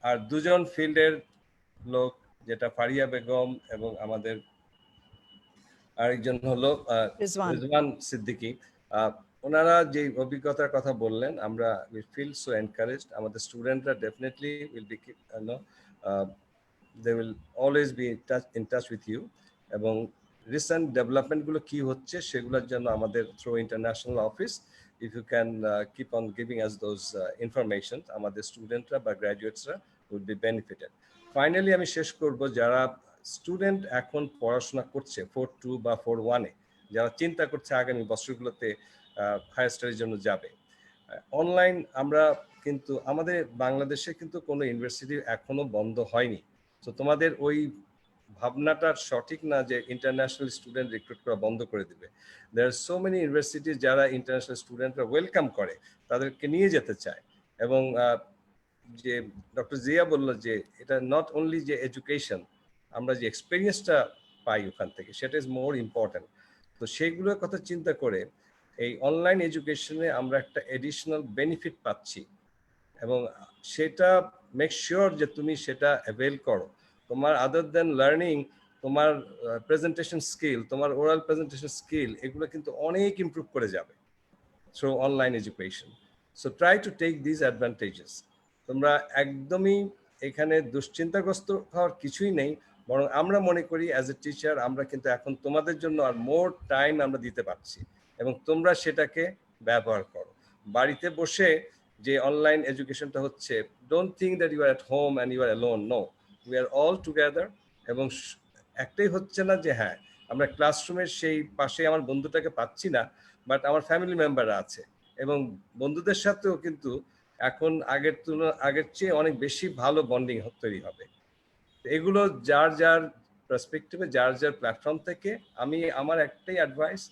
আর 2 জন ফিল্ডের লোক, যেটা ফারিয়া বেগম এবং আমাদের আরেকজন হলো রাজওয়ান সিদ্দিকী, ওনারা যে অভিজ্ঞতার কথা বললেন, আমরা উই ফিল সো এনকারেজড। আমাদের স্টুডেন্টরা definitely will be they will always be in touch with you. এবং রিসেন্ট ডেভেলপমেন্টগুলো কি হচ্ছে সেগুলোর জন্য আমাদের through international office, if you can keep on giving us those information, আমাদের স্টুডেন্টরা বা গ্র্যাজুয়েটসরা উইল বি বেনিফিটেড। ফাইনালি আমি শেষ করব, যারা স্টুডেন্ট এখন পড়াশোনা করছে 4-2 বা 4-1-এ, যারা চিন্তা করছে আগামী বছরগুলোতে হায়ার স্টাডির জন্য যাবে। অনলাইন আমরা কিন্তু আমাদের বাংলাদেশে কিন্তু কোনো ইউনিভার্সিটি এখনো বন্ধ হয়নি। তো তোমাদের ওই ভাবনাটা সঠিক না যে ইন্টারন্যাশনাল স্টুডেন্ট রিক্রুট করা বন্ধ করে দিবে। দেয়ার আর সো মেনি ইউনিভার্সিটি যারা ইন্টারন্যাশনাল স্টুডেন্টরা ওয়েলকাম করে, তাদেরকে নিয়ে যেতে চায়। এবং যে ডক্টর জিয়া বলল যে এটা নট অনলি যে এডুকেশন, আমরা যে এক্সপিরিয়েন্সটা পাই ওখান থেকে, সেটা ইজ মোর ইম্পর্টেন্ট। তো সেইগুলোর কথা চিন্তা করে এই অনলাইন এডুকেশনে আমরা একটা এডিশনাল বেনিফিট পাচ্ছি, এবং সেটা মেক শিওর যে তুমি সেটা অ্যাভেল করো। তোমার আদার দেন লার্নিং, তোমার প্রেজেন্টেশন স্কিল, তোমার ওরাল প্রেজেন্টেশন স্কিল, এগুলো কিন্তু অনেক ইমপ্রুভ করে যাবে through online education. So try to take this advantages. তোমরা একদমই এখানে দুশ্চিন্তাগ্রস্ত হওয়ার কিছুই নেই, বরং আমরা মনে করি অ্যাজ এ টিচার আমরা কিন্তু এখন তোমাদের জন্য আর মোর টাইম আমরা দিতে পারছি, এবং তোমরা সেটাকে ব্যবহার করো। বাড়িতে বসে যে অনলাইন এডুকেশনটা হচ্ছে, don't think that you are at home and you are alone. No, we are all together. এবং একটাই হচ্ছে না যে হ্যাঁ আমরা ক্লাসরুমের সেই পাশে আমার বন্ধুটাকে পাচ্ছি না, বাট আমার ফ্যামিলি মেম্বাররা আছে, এবং বন্ধুদের সাথেও কিন্তু এখন আগের চেয়ে অনেক বেশি ভালো বন্ডিং তৈরি হবে। এগুলো যার যার পার্সপেক্টিভে, যার যার প্ল্যাটফর্ম থেকে আমি আমার একটাই অ্যাডভাইস,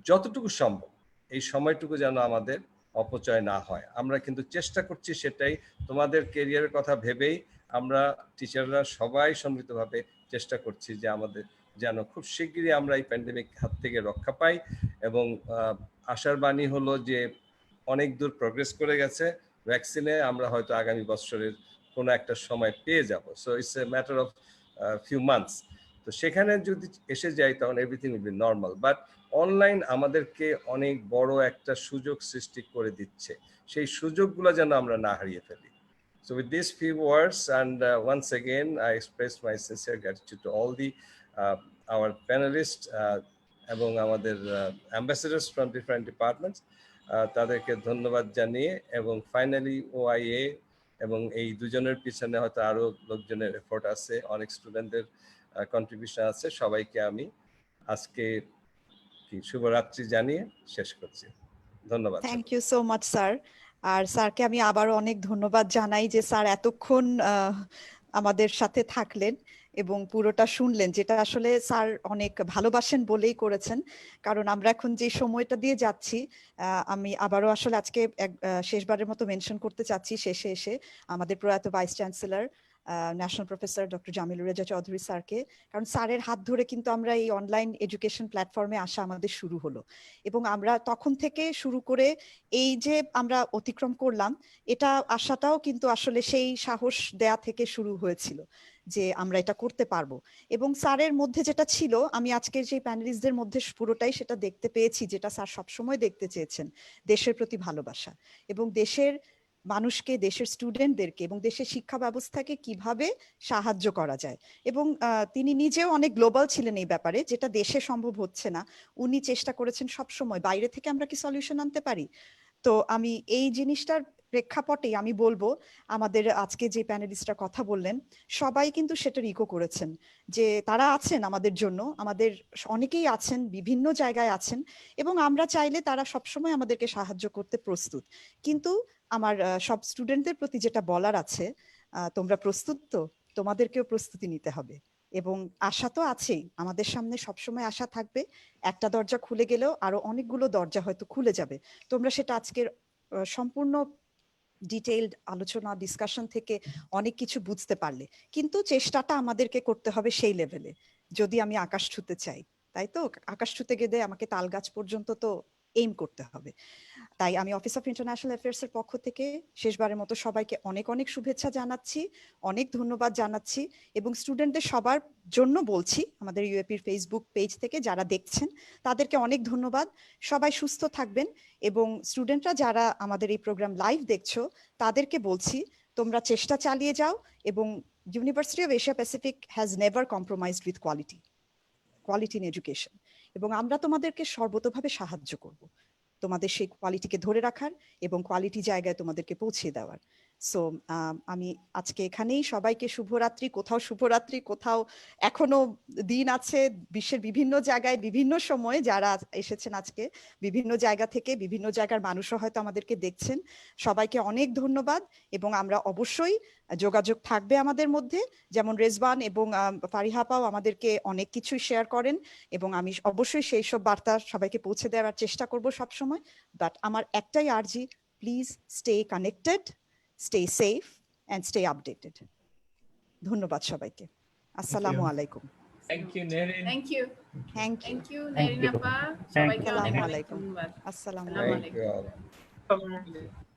যতটুকু সম্ভব এই সময়টুকু যেন আমাদের অপচয় না হয়। আমরা কিন্তু চেষ্টা করছি সেটাই, তোমাদের কেরিয়ারের কথা ভেবেই আমরা টিচাররা সবাই সম্মিলিতভাবে চেষ্টা করছি যে আমাদের যেন খুব শিগগিরই আমরা এই প্যান্ডেমিক হাত থেকে রক্ষা পাই। এবং আশার বাণী হলো যে অনেক দূর প্রোগ্রেস করে গেছে ভ্যাকসিনে, আমরা হয়তো আগামী বছরের কোনো একটা সময় পেয়ে যাব। So it's a matter of few months. তো সেখানে যদি এসে যাই তখন everything will be normal. But online আমাদেরকে অনেক বড় একটা সুযোগ সৃষ্টি করে দিচ্ছে, সেই সুযোগগুলো যেন আমরা না হারিয়ে ফেলি। So with these few words, and once again I express my sincere gratitude to all the our panelists এবং আমাদের ambassadors from different departments, তাদেরকে ধন্যবাদ জানিয়ে, এবং ফাইনালি OIA এবং এই দুজনের পিছনে হয়তো আরো লোকজনের এফোর্ট আছে, অনেক স্টুডেন্টদের কন্ট্রিবিউশন আছে, সবাইকে আমি আজকে শুভরাত্রি জানিয়ে শেষ করছি। ধন্যবাদ। Thank you so much sir. আর স্যারকে আমি আবারও অনেক ধন্যবাদ জানাই যে স্যার এতক্ষণ আমাদের সাথে থাকলেন এবং পুরোটা শুনলেন, যেটা আসলে স্যার অনেক ভালোবাসেন বলেই করেছেন। কারণ আমরা এখন যে সময়টা দিয়ে যাচ্ছি, আমি আবারও আসলে আজকে শেষবারের মতো মেনশন করতে চাচ্ছি শেষে এসে আমাদের প্রয়াত vice chancellor national professor doctor Jamilur Reza Chowdhury স্যারকে। কারণ স্যারের হাত ধরে কিন্তু আমরা এই অনলাইন এডুকেশন প্ল্যাটফর্মে আসা আমাদের শুরু হলো, এবং আমরা তখন থেকে শুরু করে এই যে আমরা অতিক্রম করলাম, এটা আসাটাও কিন্তু আসলে সেই সাহস দেয়া থেকে শুরু হয়েছিল যে আমরা এটা করতে পারবো। এবং স্যারের মধ্যে যেটা ছিল, আমি আজকের যে প্যানেলিস্টদের মধ্যে পুরোটাই সেটা দেখতে পেয়েছি, যেটা স্যার সবসময় দেখতে চেয়েছেন, দেশের প্রতি ভালোবাসা এবং দেশের মানুষকে, দেশের স্টুডেন্টদেরকে এবং দেশের শিক্ষা ব্যবস্থাকে কিভাবে সাহায্য করা যায়। এবং তিনি নিজেও অনেক গ্লোবাল ছিলেন এই ব্যাপারে, যেটা দেশে সম্ভব হচ্ছে না। উনি চেষ্টা করেছেন সবসময় বাইরে থেকে আমরা কি সলিউশন আনতে পারি। তো আমি এই জিনিসটার প্রেক্ষাপটে আমি বলবো, আমাদের আজকে যে প্যানেলিস্টরা কথা বললেন সবাই কিন্তু সেটার ইকো করেছেন, যে তারা আছেন আমাদের জন্য, আমাদের অনেকেই আছেন, বিভিন্ন জায়গায় আছেন, এবং আমরা চাইলে তারা সবসময় আমাদেরকে সাহায্য করতে প্রস্তুত। কিন্তু আমার সব স্টুডেন্টদের প্রতি যেটা বলার আছে, তোমরা প্রস্তুত তো? তোমাদেরকেও প্রস্তুতি নিতে হবে, এবং আশা তো আছেই, আমাদের সামনে সবসময় আশা থাকবে। একটা দরজা খুলে গেলেও আরো অনেকগুলো দরজা হয়তো খুলে যাবে। তোমরা সেটা আজকের সম্পূর্ণ ডিটেইলড আলোচনা ডিসকাশন থেকে অনেক কিছু বুঝতে পারলে, কিন্তু চেষ্টাটা আমাদেরকে করতে হবে সেই লেভেলে, যদি আমি আকাশ ছুতে চাই। তাই তো, আকাশ ছুতে গেলে আমাকে তাল গাছ পর্যন্ত তো এইম করতে হবে। তাই আমি অফিস অফ ইন্টারন্যাশনাল অ্যাফেয়ার্স এর পক্ষ থেকে শেষবারের মতো সবাইকে অনেক অনেক শুভেচ্ছা জানাচ্ছি, অনেক ধন্যবাদ জানাচ্ছি, এবং স্টুডেন্টদের সবার জন্য বলছি, আমাদের ইউএপির ফেসবুক পেজ থেকে যারা দেখছেন তাদেরকে অনেক ধন্যবাদ। সবাই সুস্থ থাকবেন, এবং স্টুডেন্টরা যারা আমাদের এই প্রোগ্রাম লাইভ দেখছো তাদেরকে বলছি, তোমরা চেষ্টা চালিয়ে যাও, এবং university of Asia Pacific has never compromised with quality in education, এবং আমরা তোমাদেরকে সর্বতোভাবে সাহায্য করব তোমাদের সেই কোয়ালিটিকে ধরে রাখার এবং কোয়ালিটি জায়গায় তোমাদেরকে পৌঁছে দেওয়ার। সো আমি আজকে এখানেই সবাইকে শুভরাত্রি, কোথাও এখনো দিন আছে বিশ্বের বিভিন্ন জায়গায় বিভিন্ন সময়ে যারা এসেছেন আজকে বিভিন্ন জায়গা থেকে, বিভিন্ন জায়গার মানুষও হয়তো আমাদেরকে দেখছেন, সবাইকে অনেক ধন্যবাদ। এবং আমরা অবশ্যই যোগাযোগ থাকবে আমাদের মধ্যে, যেমন রেজওয়ান এবং ফারিহাপাও আমাদেরকে অনেক কিছু শেয়ার করেন এবং আমি অবশ্যই সেই সব বার্তা সবাইকে পৌঁছে দেওয়ার চেষ্টা করব সবসময়। বাট আমার একটাই আর্জি, please stay connected, stay safe and stay updated. ধন্যবাদ সবাইকে। আসসালামু আলাইকুম। Thank you, Nerin. Thank you. Thank you. Thank you, Nerin আপা। সবাইকে অনেক অনেক ধন্যবাদ। আসসালামু আলাইকুম। Thank you all.